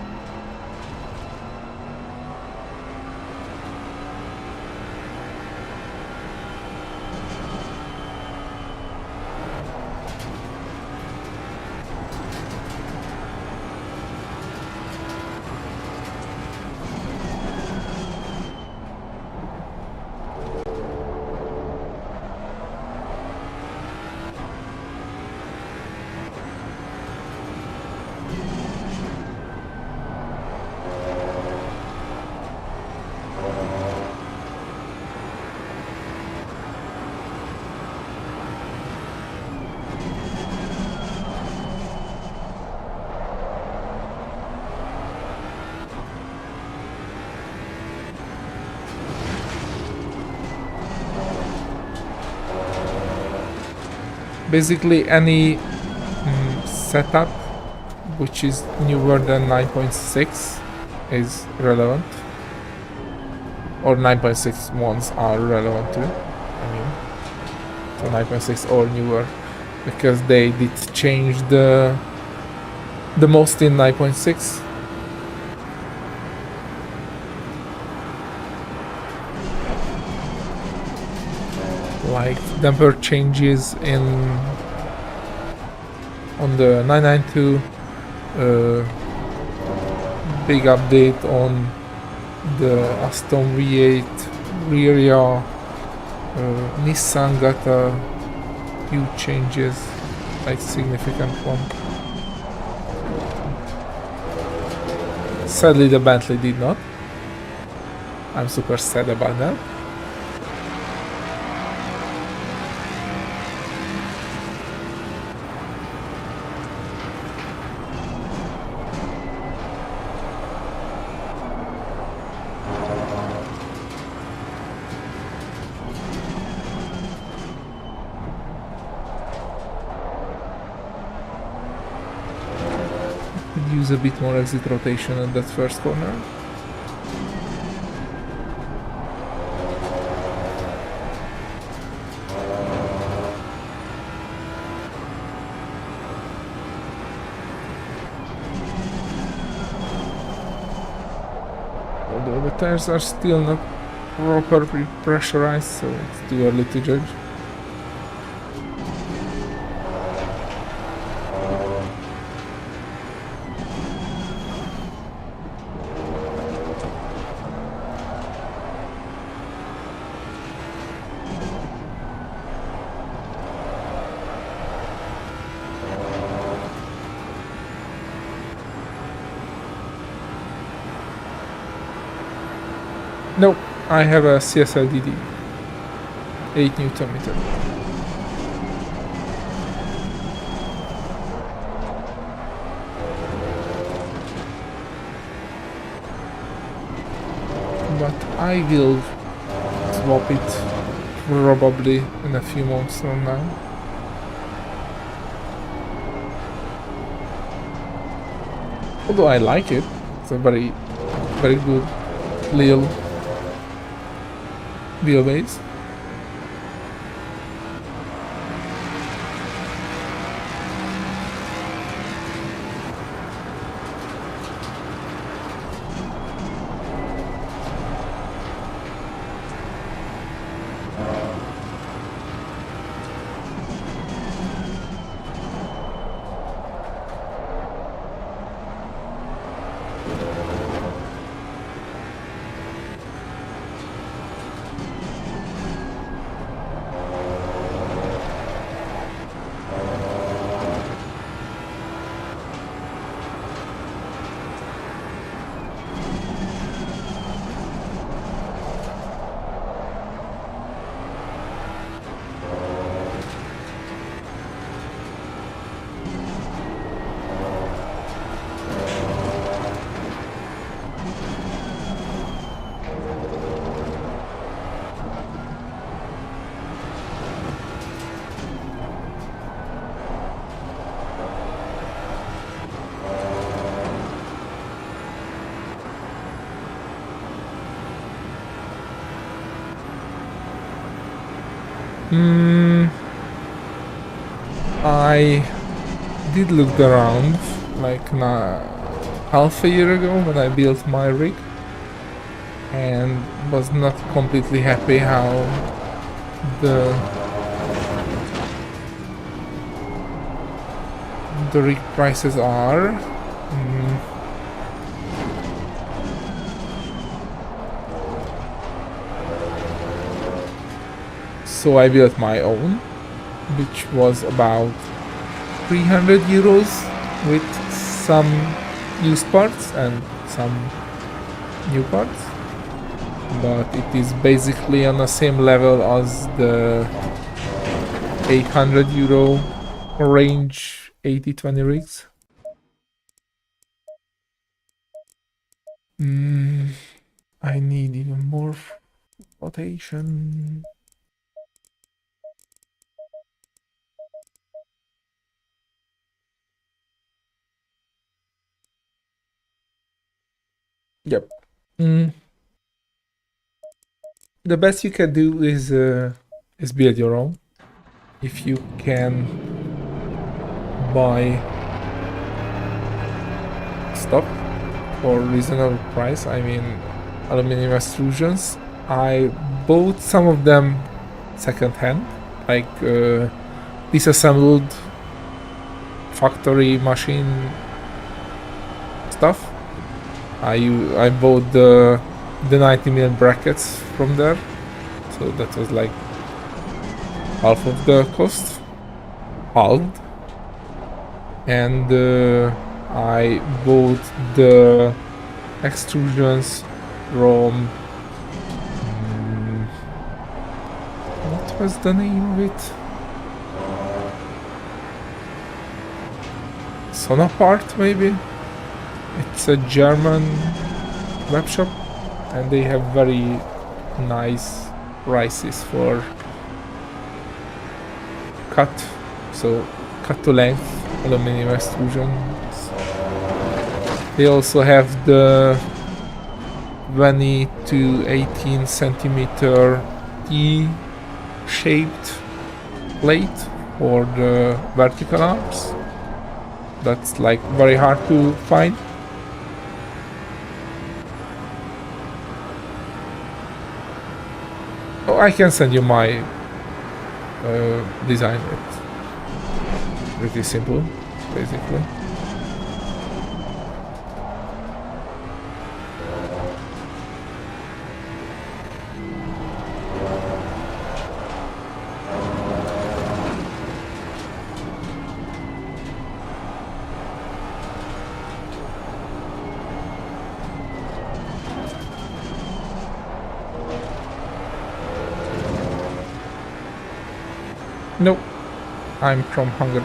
Basically any setup which is newer than 9.6 is relevant, or 9.6 ones are relevant too. I mean, so 9.6 or newer, because they did change the most in 9.6. like damper changes on the 992, big update on the Aston V8 rear yaw. Nissan got a few changes, like significant one. Sadly, the Bentley did not. I'm super sad about that. Use a bit more exit rotation at that first corner. Although the tires are still not properly pressurized, so it's too early to judge. No, I have a CSLDD, 8 Newton meter. But I will swap it probably in a few months from now. Although I like it, it's a very, very good little wheelbase. I did look around like half a year ago when I built my rig and was not completely happy how the rig prices are. So I built my own, which was about 300 euros with some used parts and some new parts. But it is basically on the same level as the 800 euro range 80/20 rigs. I need even more rotation. Yep. The best you can do is build your own. If you can buy stock for reasonable price, I mean aluminum extrusions. I bought some of them second hand like disassembled factory machine stuff. I bought the 90mm brackets from there, so that was like half of the cost, halved. And I bought the extrusions from what was the name of it? Sonapart, maybe? It's a German web shop, and they have very nice prices for cut, so cut to length aluminum extrusions. They also have the 20 to 18 centimeter T-shaped plate for the vertical arms. That's like very hard to find. Oh, I can send you my design. It's pretty simple, basically. Nope, I'm from Hungary.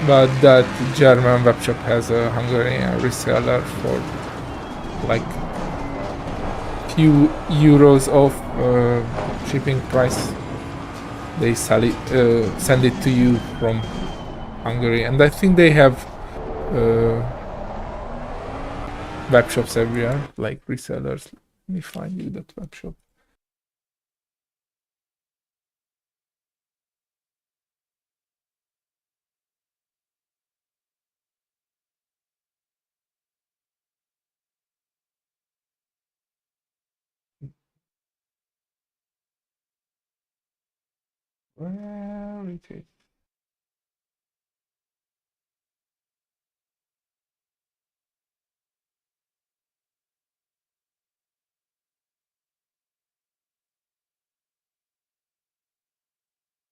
But that German webshop has a Hungarian reseller for like few euros of shipping price. They sell it, send it to you from Hungary, and I think they have web shops everywhere, like resellers. Let me find you that web shop. Where it is?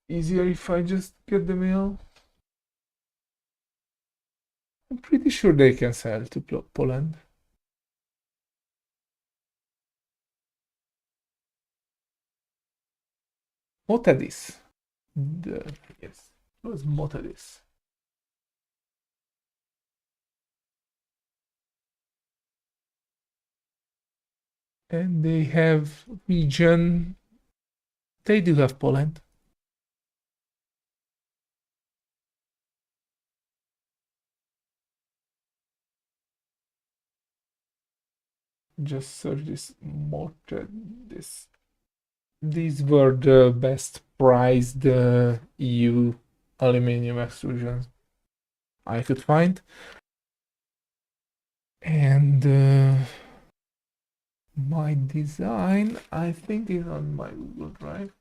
Easier if I just get the mail. I'm pretty sure they can sell to Poland. Motadis. Yes, it was Motadis. And they have region. They do have Poland. Just search this Motadis. These were the best priced EU aluminum extrusions I could find. And my design, I think, is on my Google Drive.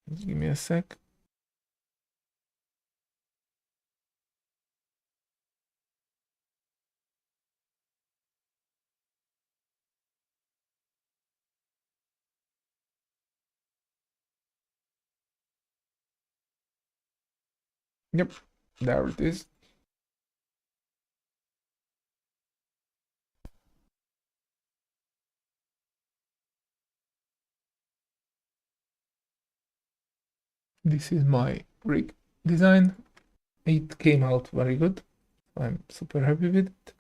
Just give me a sec. Yep, there it is. This is my rig design. It came out very good. I'm super happy with it.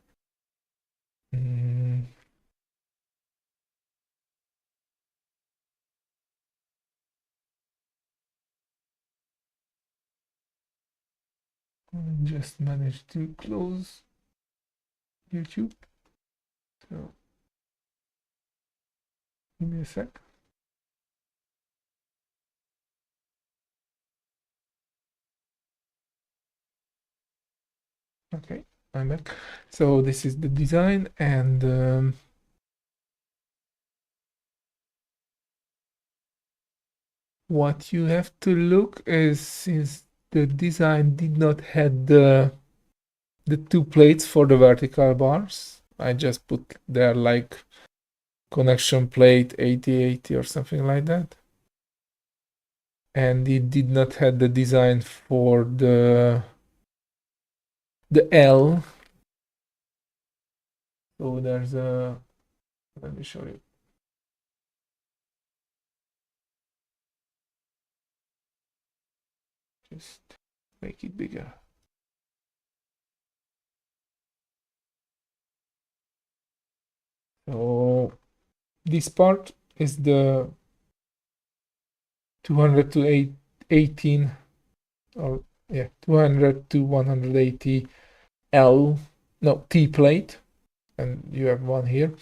I just managed to close YouTube. So give me a sec. Okay, I'm back. So this is the design, and what you have to look is, since the design did not have the two plates for the vertical bars, I just put there like connection plate 8080 or something like that. And it did not have the design for the L. So there's a, let me show you. Just make it bigger. So this part is the 200 to 18, or yeah, 200 to 180 L, no, T plate, and you have one here.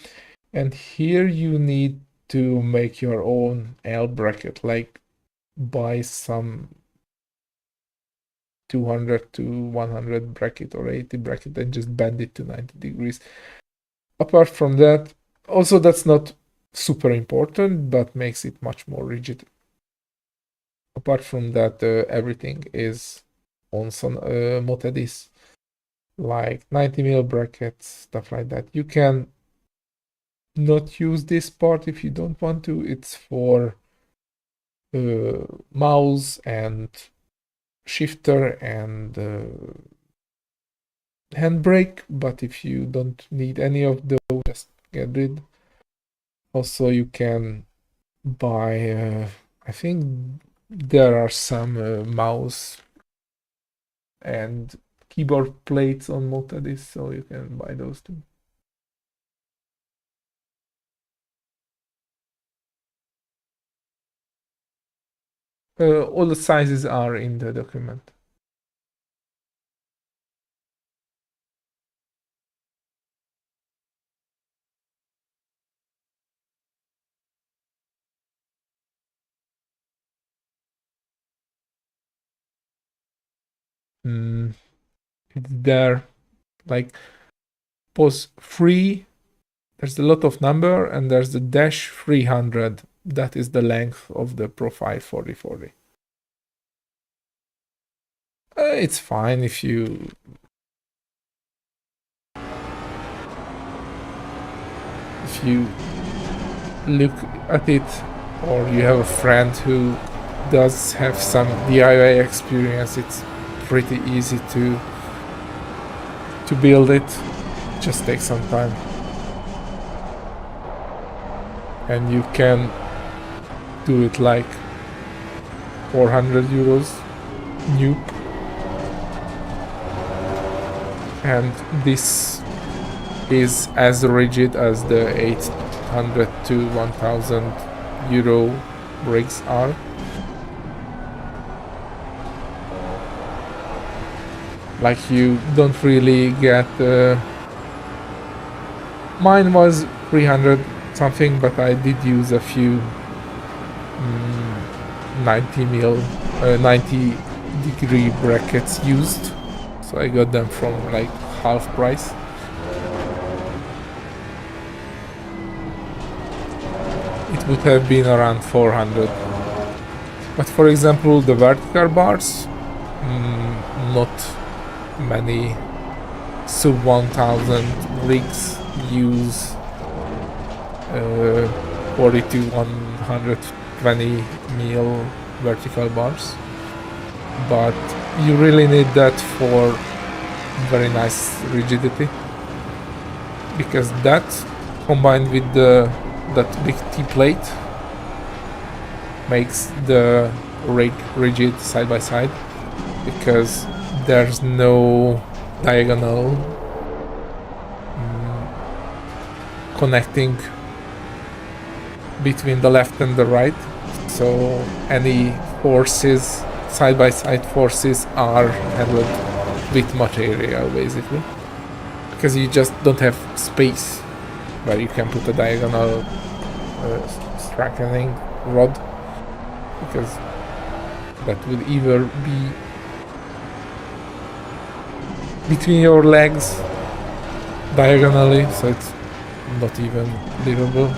And here you need to make your own L bracket, like buy some 200 to 100 bracket or 80 bracket and just bend it to 90 degrees. Apart from that, also that's not super important, but makes it much more rigid. Apart from that, everything is on some Motedis, like 90 mil brackets, stuff like that. You can not use this part if you don't want to. It's for mouse and shifter and handbrake, but if you don't need any of those, just get rid. Also, you can buy, I think there are some mouse and keyboard plates on Motadis, so you can buy those too. All the sizes are in the document. It's there, like pos 3, there's a lot of number, and there's the dash 300. That is the length of the profile 4040. It's fine if you look at it, or you have a friend who does have some DIY experience. It's pretty easy to build it. Just take some time, and you can do it like 400 euros new. And this is as rigid as the 800 to 1000 euro rigs are. Like, you don't really get mine was 300 something, but I did use a few 90 degree brackets used, so I got them from like half price. It would have been around 400. But for example, the vertical bars, not many sub 1000 rigs use 40 to 120 mil vertical bars, but you really need that for very nice rigidity, because that combined with that big T plate makes the rig rigid side by side, because there's no diagonal connecting between the left and the right, so any forces, side by side forces, are handled with material basically, because you just don't have space where you can put a diagonal strengthening rod, because that would either be between your legs diagonally, so it's not even livable.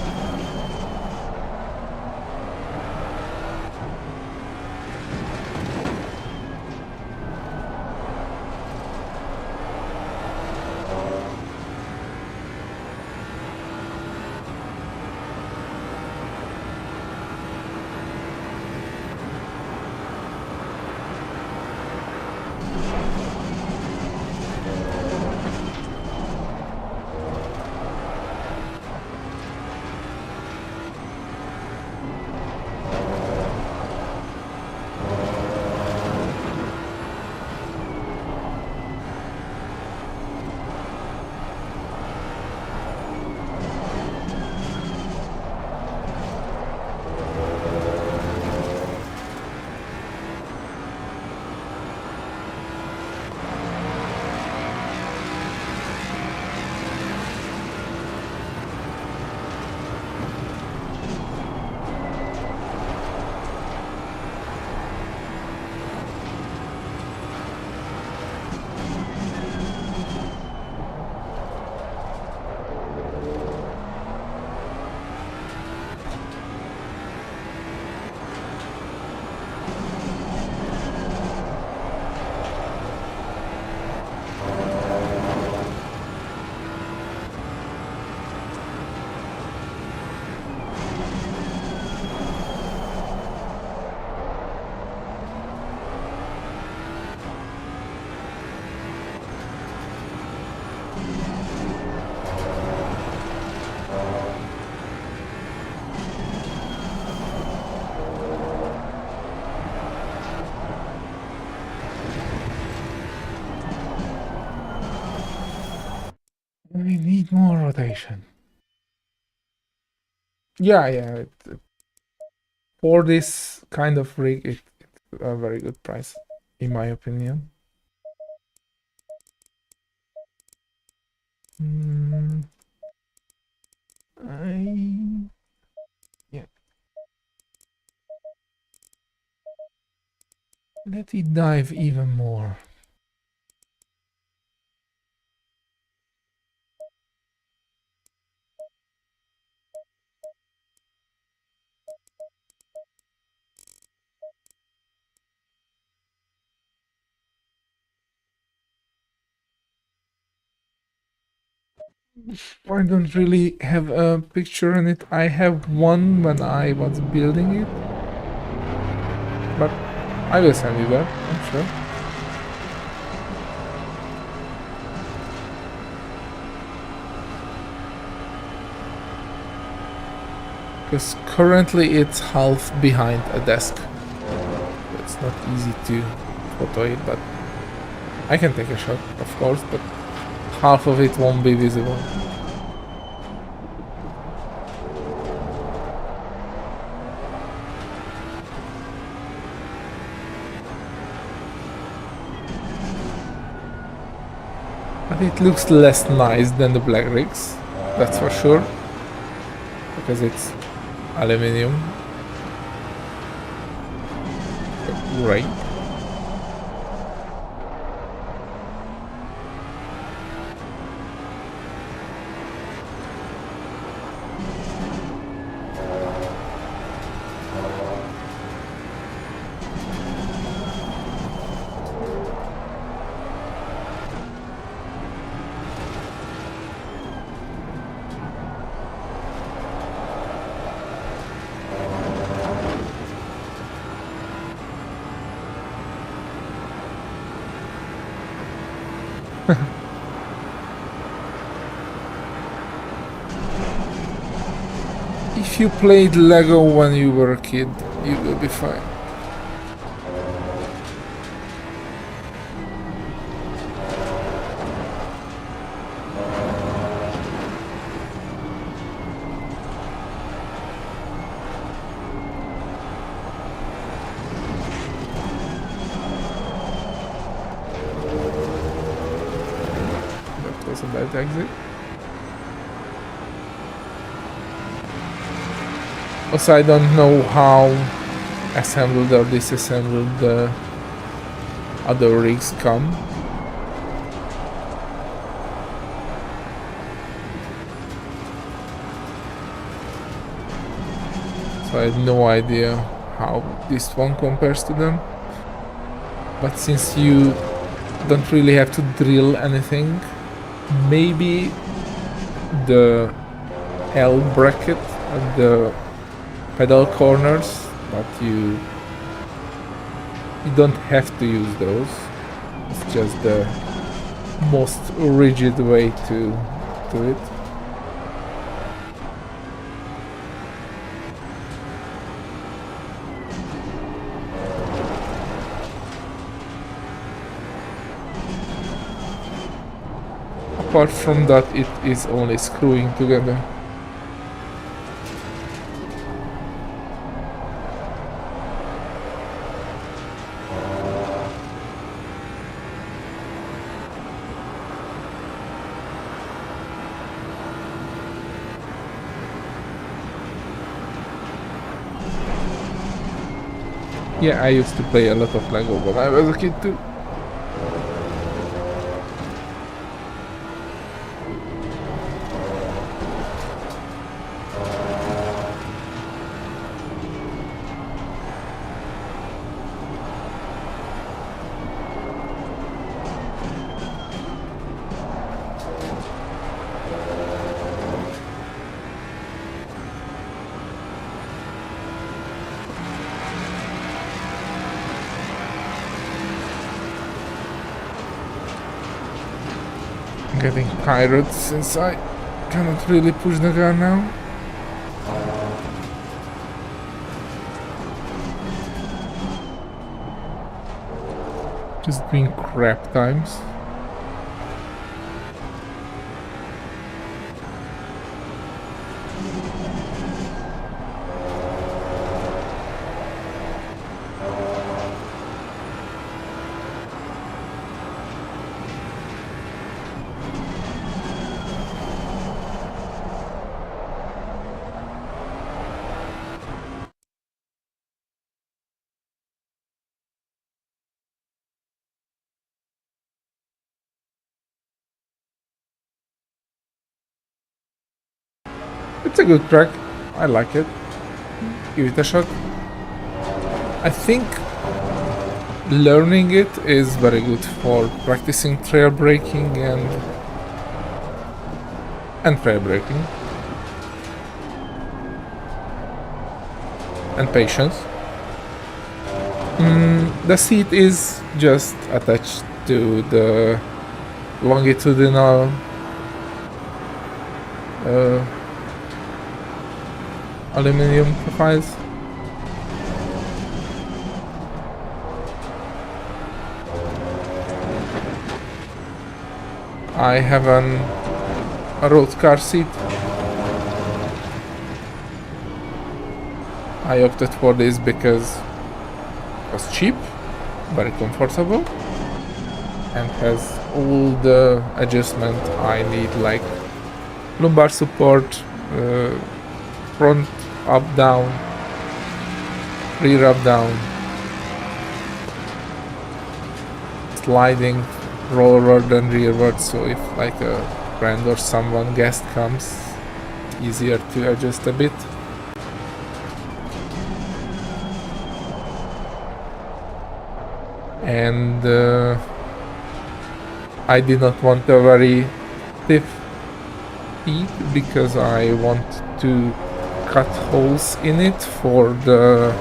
calibration. Yeah. For this kind of rig, it's a very good price, in my opinion. Yeah. Let it dive even more. I don't really have a picture in it. I have one when I was building it, but I will send you that, I'm sure. Because currently it's half behind a desk. It's not easy to photo it, but I can take a shot, of course, but half of it won't be visible. But it looks less nice than the black rigs, that's for sure, because it's aluminium. Right. If you played Lego when you were a kid, you will be fine. That was a bad exit. Also, I don't know how assembled or disassembled the other rigs come. So I have no idea how this one compares to them. But since you don't really have to drill anything, maybe the L bracket and the pedal corners, but you don't have to use those. It's just the most rigid way to do it. Apart from that, it is only screwing together. Yeah, I used to play a lot of Lego when I was a kid too. Getting tired since I cannot really push the car now. Just doing crap times. It's a good track. I like it. Give it a shot. I think learning it is very good for practicing trail braking and trail braking and patience. The seat is just attached to the longitudinal aluminum profiles. I have a road car seat. I opted for this because it was cheap, very comfortable, and has all the adjustment I need, like lumbar support, front up down, rear up down, sliding forward and rearward, so if like a friend or someone guest comes, easier to adjust a bit. And I did not want a very stiff seat because I want to cut holes in it for the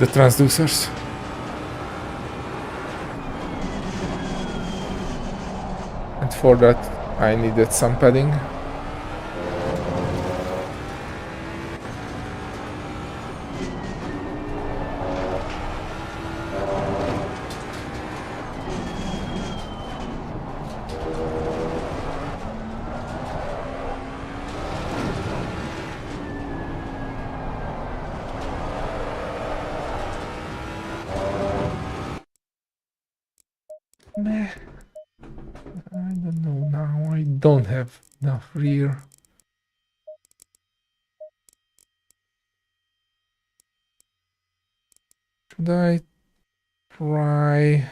transducers. And for that I needed some padding. Meh. I don't know now. I don't have enough rear. Should I try?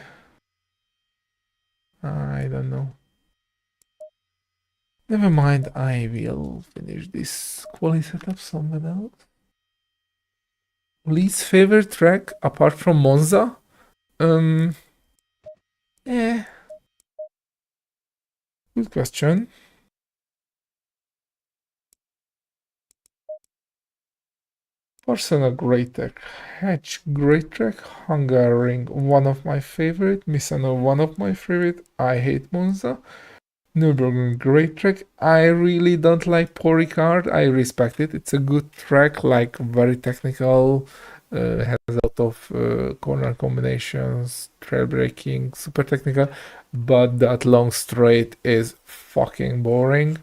I don't know. Never mind. I will finish this quality setup somewhere else. Least favorite track apart from Monza? Eh. Good question. Barcelona, great track. Hatch, great track. Hungaroring, one of my favorite. Misano, one of my favorite. I hate Monza. Nürburgring, great track. I really don't like Paul Ricard. I respect it. It's a good track, like very technical. Has a lot of corner combinations, trail braking, super technical. But that long straight is fucking boring.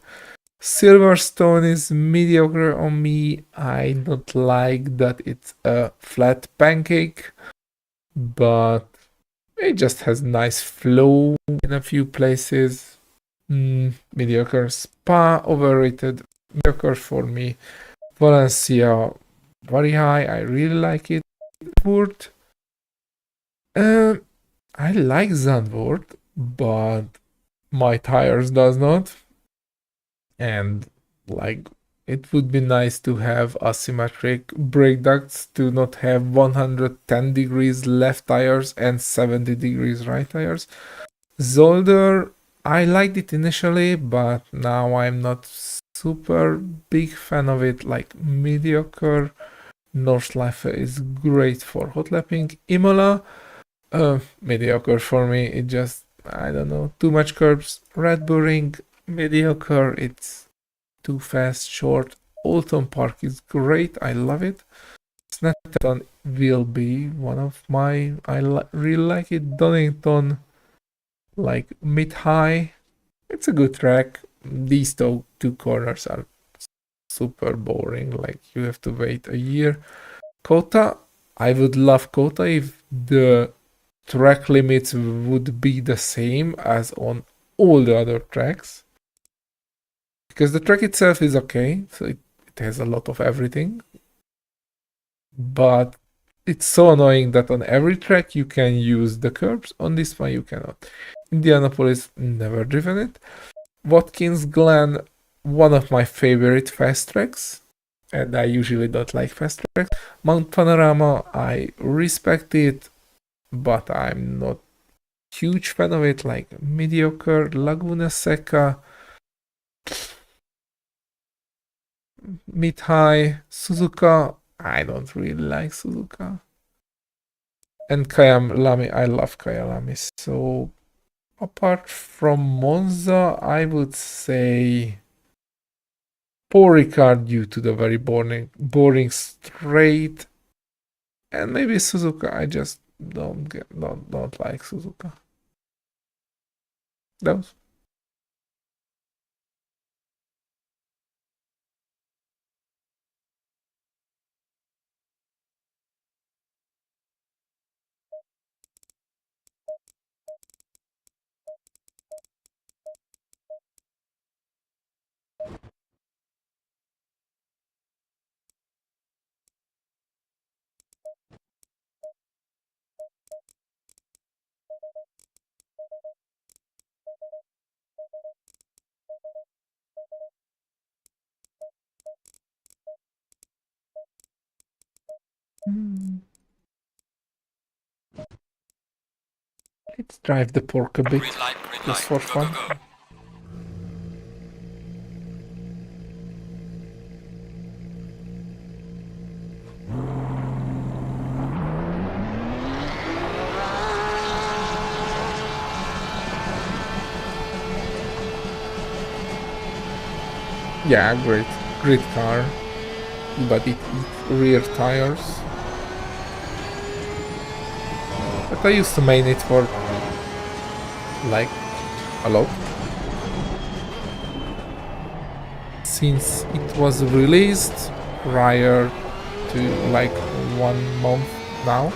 Silverstone is mediocre on me. I don't like that it's a flat pancake, but it just has nice flow in a few places. Mediocre. Spa, overrated. Mediocre for me. Valencia, very high. I really like it. Zandvoort. I like Zandvoort, but my tires does not. And like it would be nice to have asymmetric brake ducts to not have 110 degrees left tires and 70 degrees right tires. Zolder, I liked it initially, but now I'm not super big fan of it, like mediocre. Nordschleife is great for hot lapping. Imola, mediocre for me. It just, I don't know, too much curbs. Red Bull Ring, mediocre. It's too fast, short. Alton Park is great. I love it. Snetterton will be one of my. Really like it. Donington, like mid-high. It's a good track. These two corners are super boring. Like you have to wait a year. Kota, I would love Kota if the track limits would be the same as on all the other tracks. Because the track itself is okay, so it has a lot of everything. But it's so annoying that on every track you can use the curbs, on this one you cannot. Indianapolis, never driven it. Watkins Glen, one of my favorite fast tracks, and I usually don't like fast tracks. Mount Panorama, I respect it, but I'm not huge fan of it, like mediocre. Laguna Seca, mid-high. Suzuka, I don't really like Suzuka. And Kyalami, I love Kyalami. So apart from Monza, I would say Paul Ricard due to the very boring straight, and maybe Suzuka. I just don't like Suzuka. Those. Let's drive the pork a bit, Green light, just for go, fun. go, go. Yeah, great car, but it eats rear tires. But I used to main it for like a lot. Since it was released prior to like 1 month now.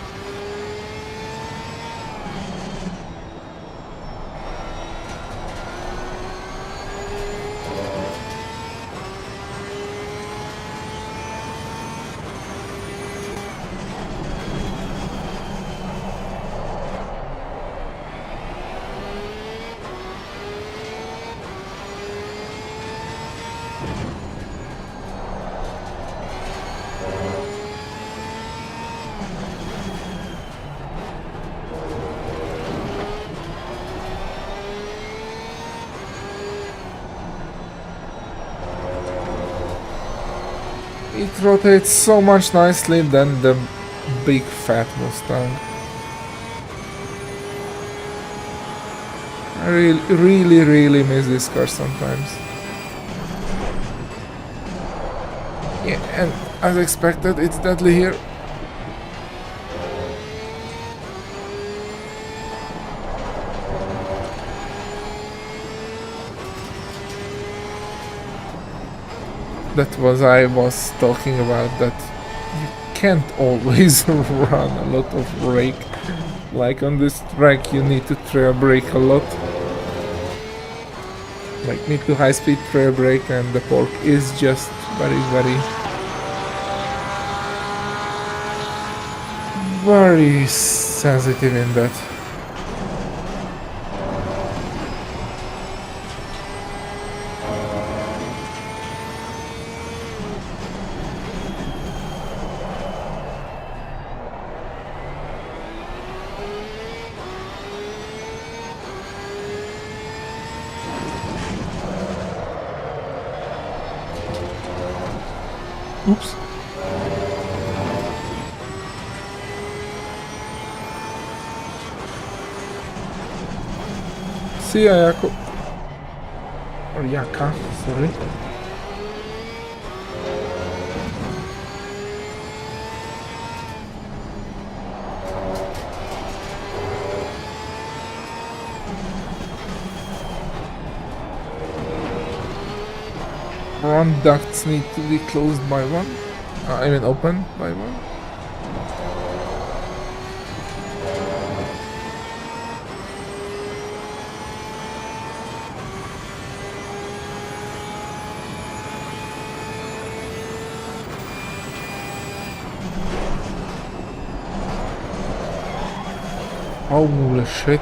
It rotates so much nicely than the big fat Mustang. I really miss this car sometimes. Yeah, and as expected, it's deadly here. That was I was talking about, that you can't always run a lot of brake. Like on this track you need to trail brake a lot. Like mid to high speed trail brake, and the pork is just very sensitive in that. Oops. See ya, Jako. Or Yaka, sorry. Front ducts need to be closed by one. I mean open by one. Holy shit.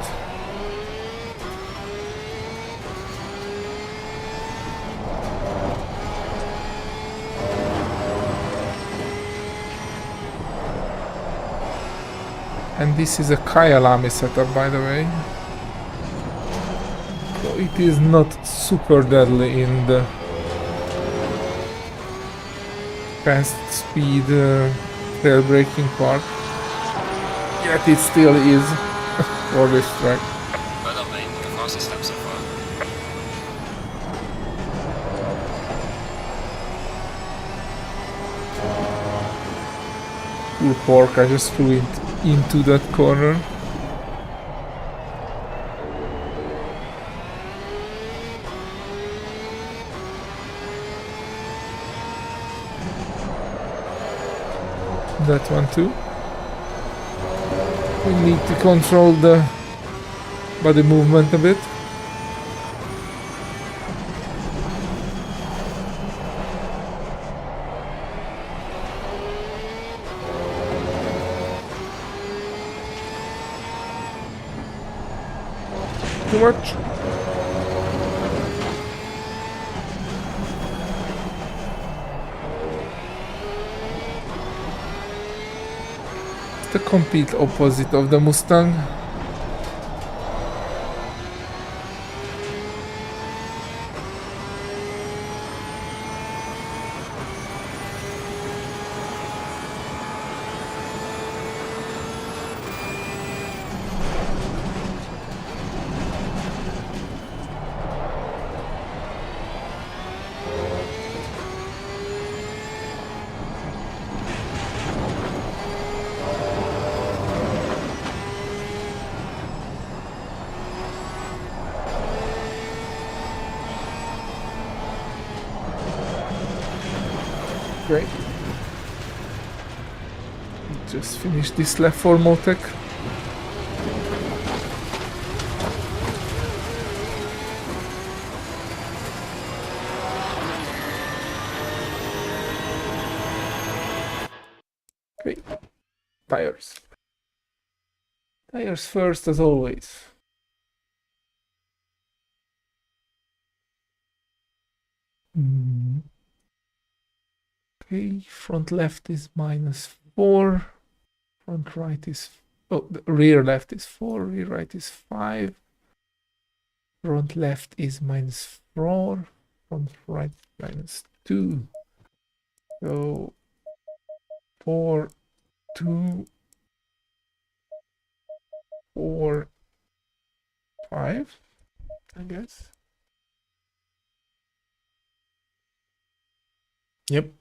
And this is a Kyalami setup, by the way. So it is not super deadly in the fast speed trail braking part. Yet it still is for this track. But I mean, the fastest lap so far. Poor pork, I just threw it into that corner. That one too. We need to control the body movement a bit. Too much. The complete opposite of the Mustang. Great. Just finished this lap for Motec. Okay. Tires. Tires first as always. Okay, front left is -4, front right is, oh, the rear left is 4, rear right is 5, front left is -4, front right -2, so 4, 2, 4, 5, I guess. Yep.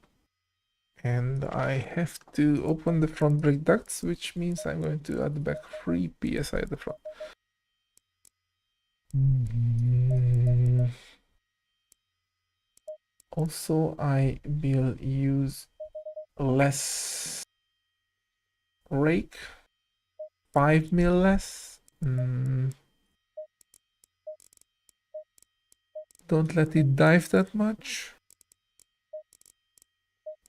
And I have to open the front brake ducts, which means I'm going to add back 3 psi at the front. Also, I will use less rake, 5 mil less. Don't let it dive that much.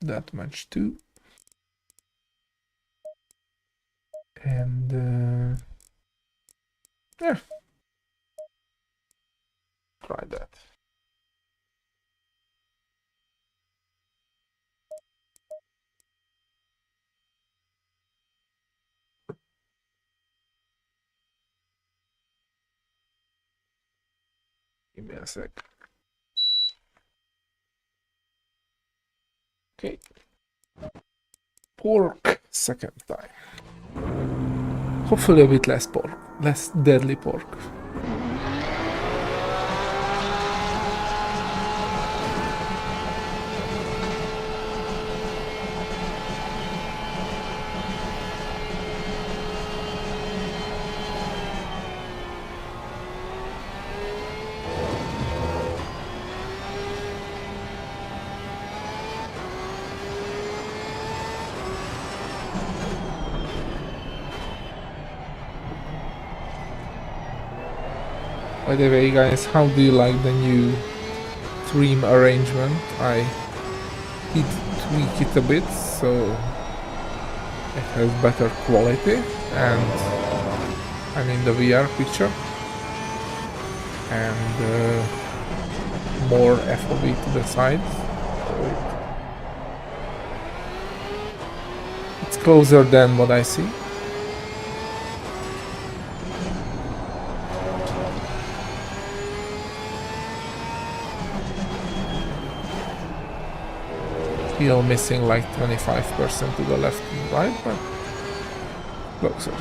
That much too. And yeah, try that. Give me a sec. Okay. Pork, second time. Hopefully a bit less pork, less deadly pork. By the way, guys, how do you like the new trim arrangement? I did tweak it a bit, so it has better quality, and I mean the VR picture, and more FOV to the sides. So it's closer than what I see. Still missing like 25% to the left and right, but closer.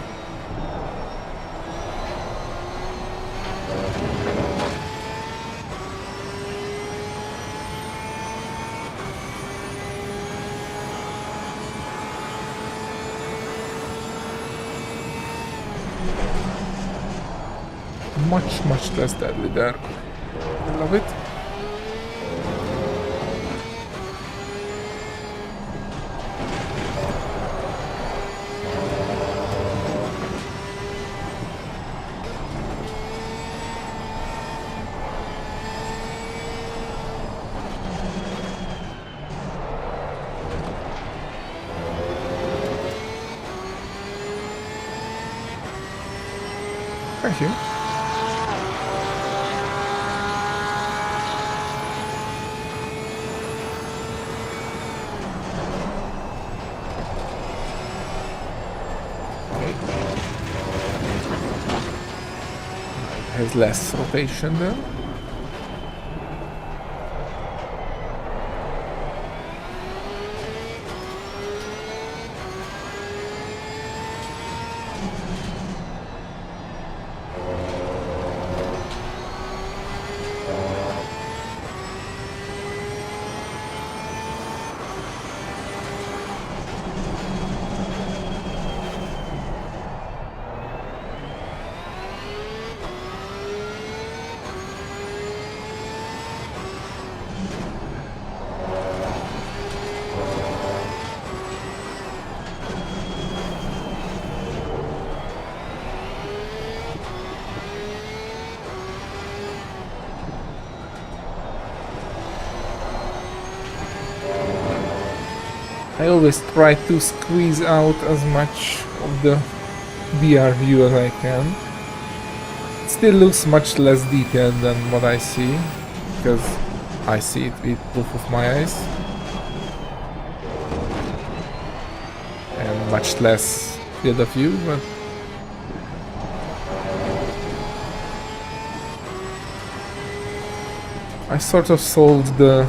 Much less deadly there. I love it. Thank you. Has less rotation there. I always try to squeeze out as much of the VR view as I can. It still looks much less detailed than what I see, because I see it with both of my eyes. And much less field of view, but I sort of solved the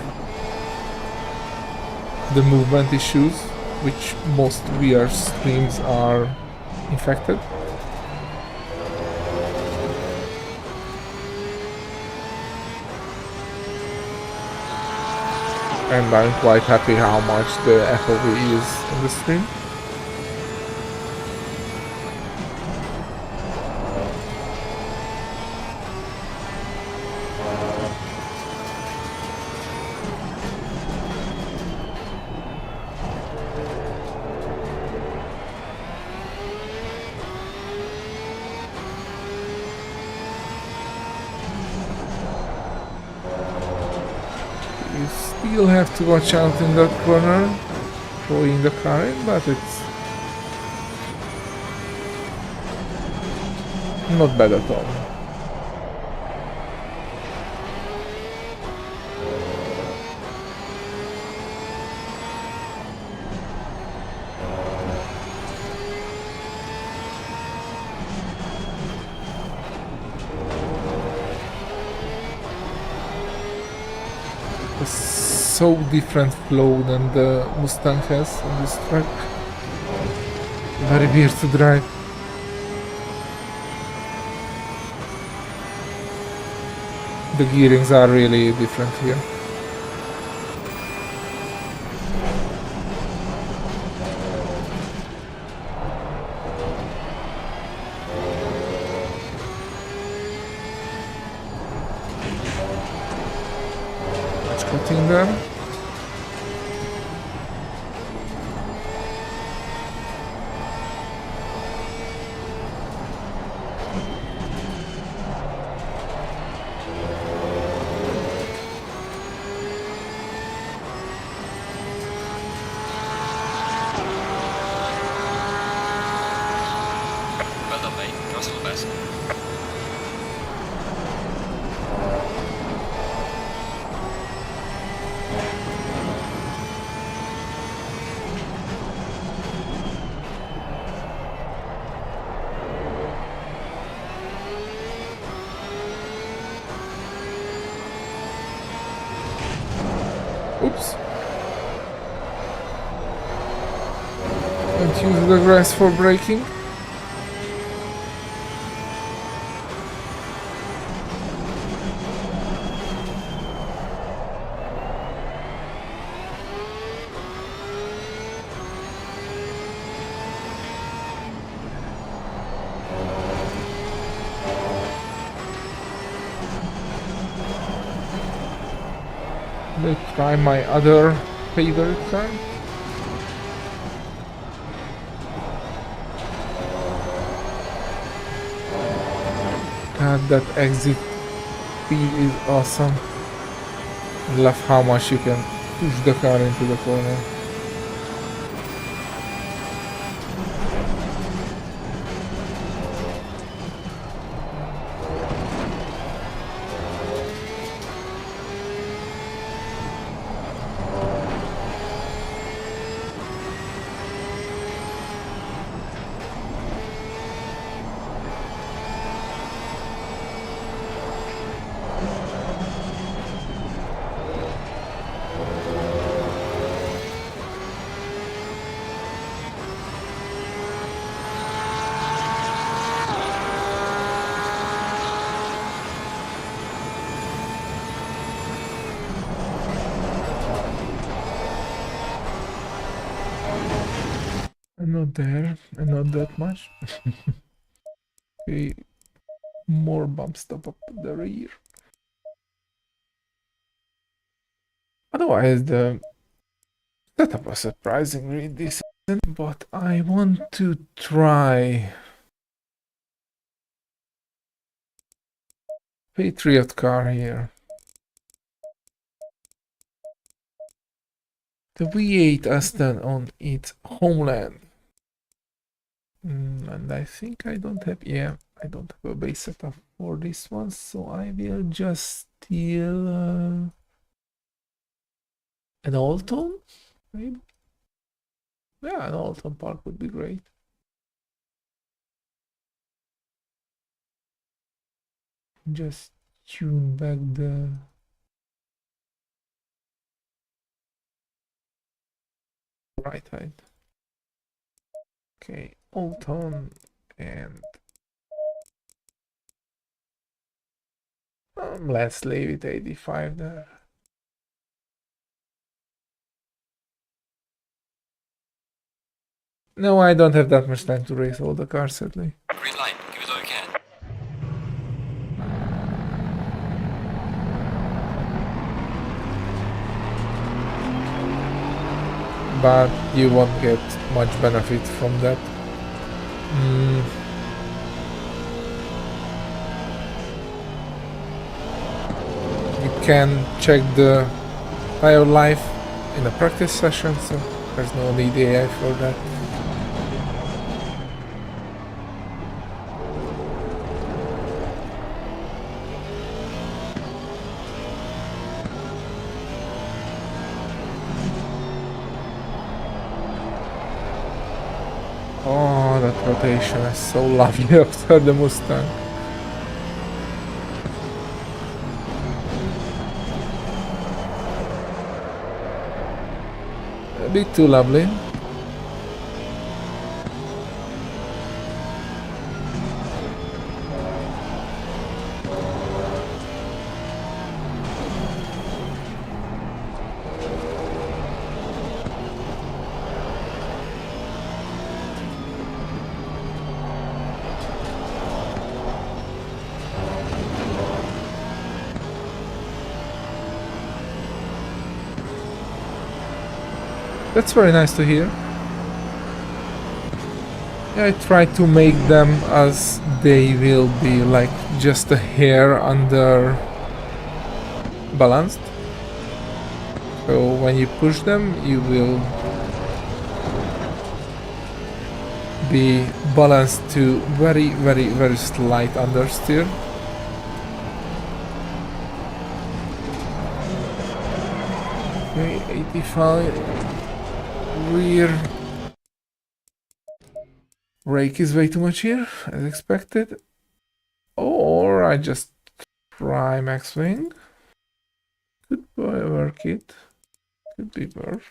movement issues, which most VR streams are infected. And I'm quite happy how much the FOV is in the stream. You'll have to watch out in that corner, throwing the car in, but it's not bad at all. So different flow than the Mustang has on this track. Very weird to drive. The gearings are really different here. Let's cutting them. Oops. Don't use the grass for braking. Let's try my other favorite car. God, that exit speed is awesome. I love how much you can push the car into the corner. I'm not there, and not that much. Okay, more bump stop up the rear. Otherwise, the setup was surprisingly decent, but I want to try Patriot car here. The V8 Aston on its homeland. And I think I don't have, yeah, I don't have a base setup for this one, so I will just steal an Alton, maybe? Yeah, an Alton Park would be great. Just tune back the right side. Okay, Alton and let's leave it 85 there. No, I don't have that much time to race all the cars, sadly. Green light, give it all you can. But you won't get much benefit from that. You can check the tire life in a practice session, so there's no need AI for that. Oh, that rotation is so lovely after the Mustang. A bit too lovely. That's very nice to hear. Yeah, I try to make them as they will be, like just a hair under balanced. So when you push them, you will be balanced to very, very, very slight understeer. Okay, 85. Rear rake is way too much here, as expected. Or I just try max wing. Could work it. Could be worth.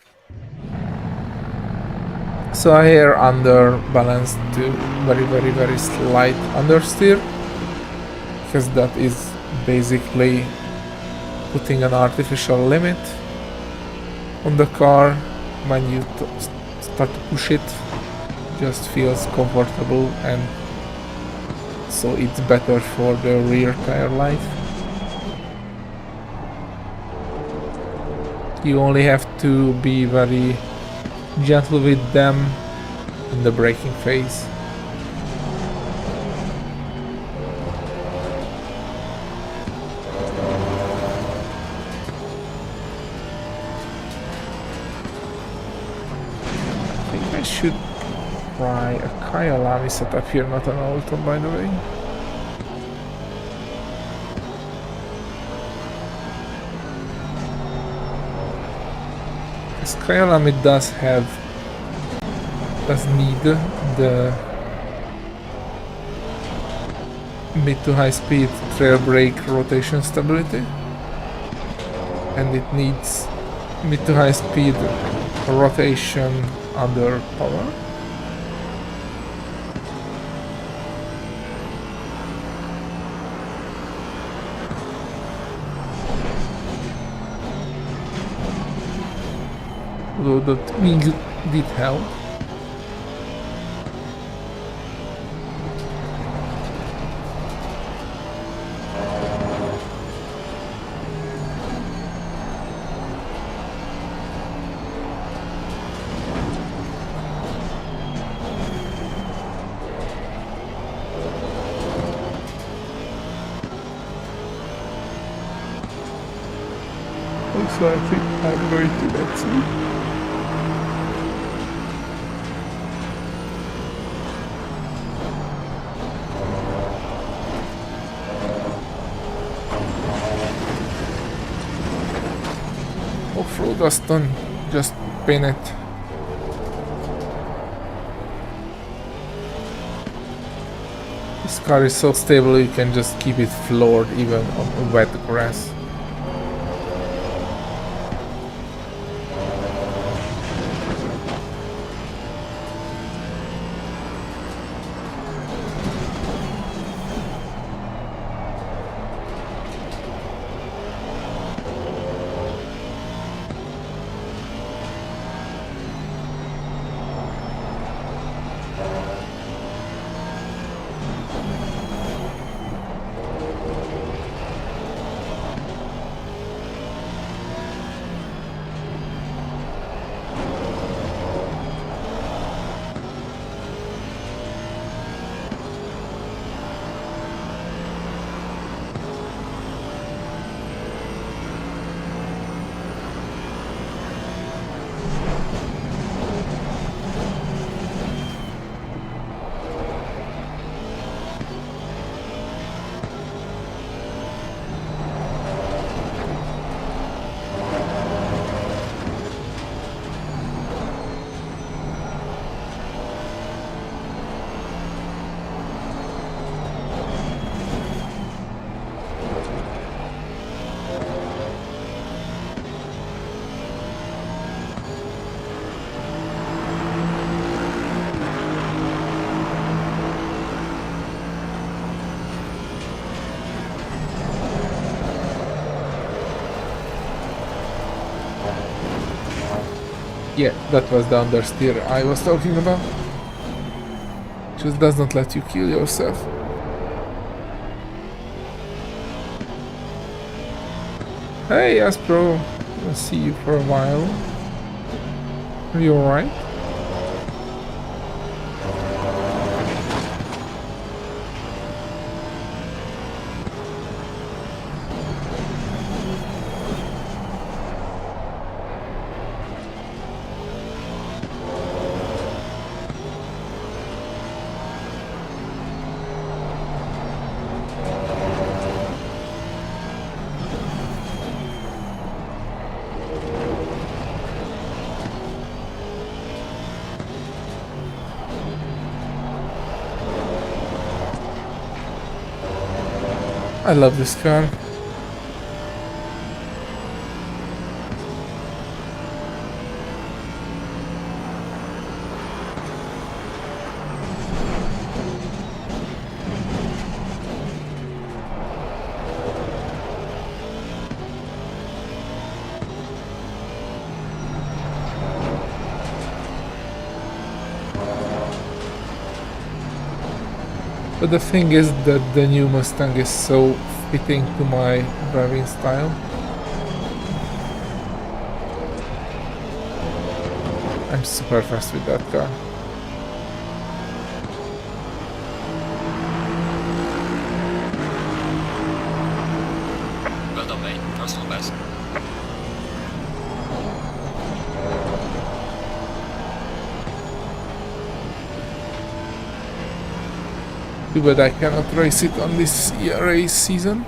So I here underbalanced to very slight understeer, because that is basically putting an artificial limit on the car. When you start to push it, just feels comfortable, and so it's better for the rear tire life. You only have to be very gentle with them in the braking phase. I think I should try a Kyalami setup here, not an auto, by the way. This Kyalami does need the mid to high speed trail brake rotation stability, and it needs mid to high speed rotation under power. Although that wing did help. So I think I'm going to let's see. Off-road Aston, just pin it. This car is so stable, you can just keep it floored even on wet grass. Yeah, that was the understeer I was talking about. Just does not let you kill yourself. Hey Aspro, I'll see you for a while. Are you alright? I love this car. But the thing is that the new Mustang is so fitting to my driving style. I'm super fast with that car. Well done, mate. Personal best. Too bad I cannot race it on this race season.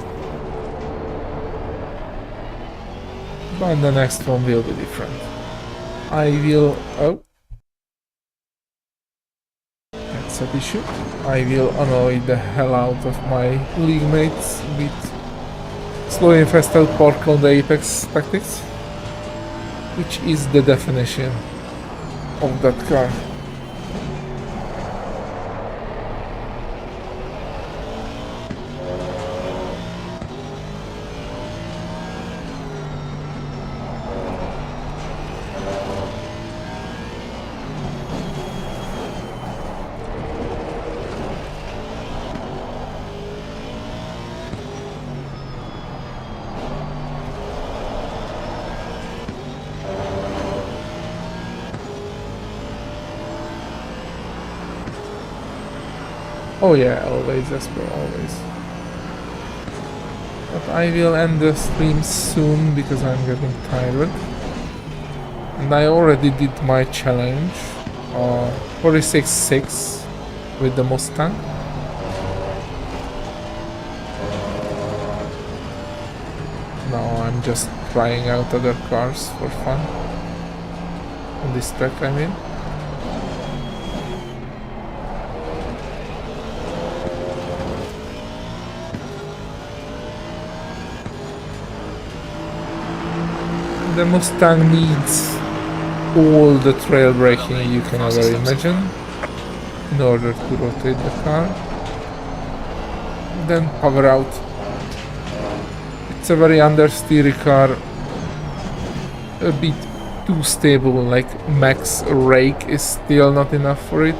But the next one will be different. I will... Oh. That's an issue. I will annoy the hell out of my league mates with slow and fast out park on the Apex tactics, which is the definition of that car. Oh yeah, always, Esper, always. But I will end the stream soon because I'm getting tired. And I already did my challenge, 46.6 with the Mustang. Now I'm just trying out other cars for fun. On this track, I mean. The Mustang needs all the trail braking you can ever imagine in order to rotate the car. Then power out. It's a very understeery car, a bit too stable, like max rake is still not enough for it.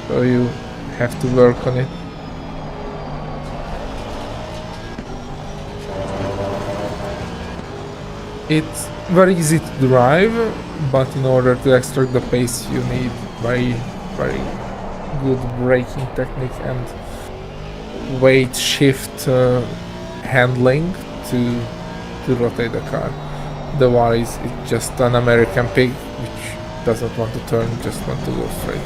So you have to work on it. It's very easy to drive, but in order to extract the pace you need very good braking technique and weight shift handling to rotate the car. Otherwise it's just an American pig which doesn't want to turn, just want to go straight.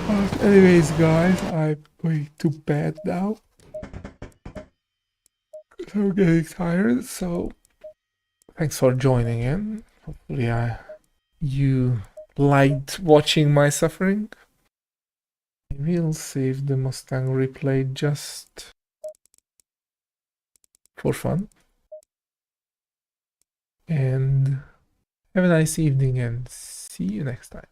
But anyways guys, I'm going to bed now. I'm getting tired, so thanks for joining in. Hopefully you liked watching my suffering. I will save the Mustang replay just for fun. And have a nice evening and see you next time.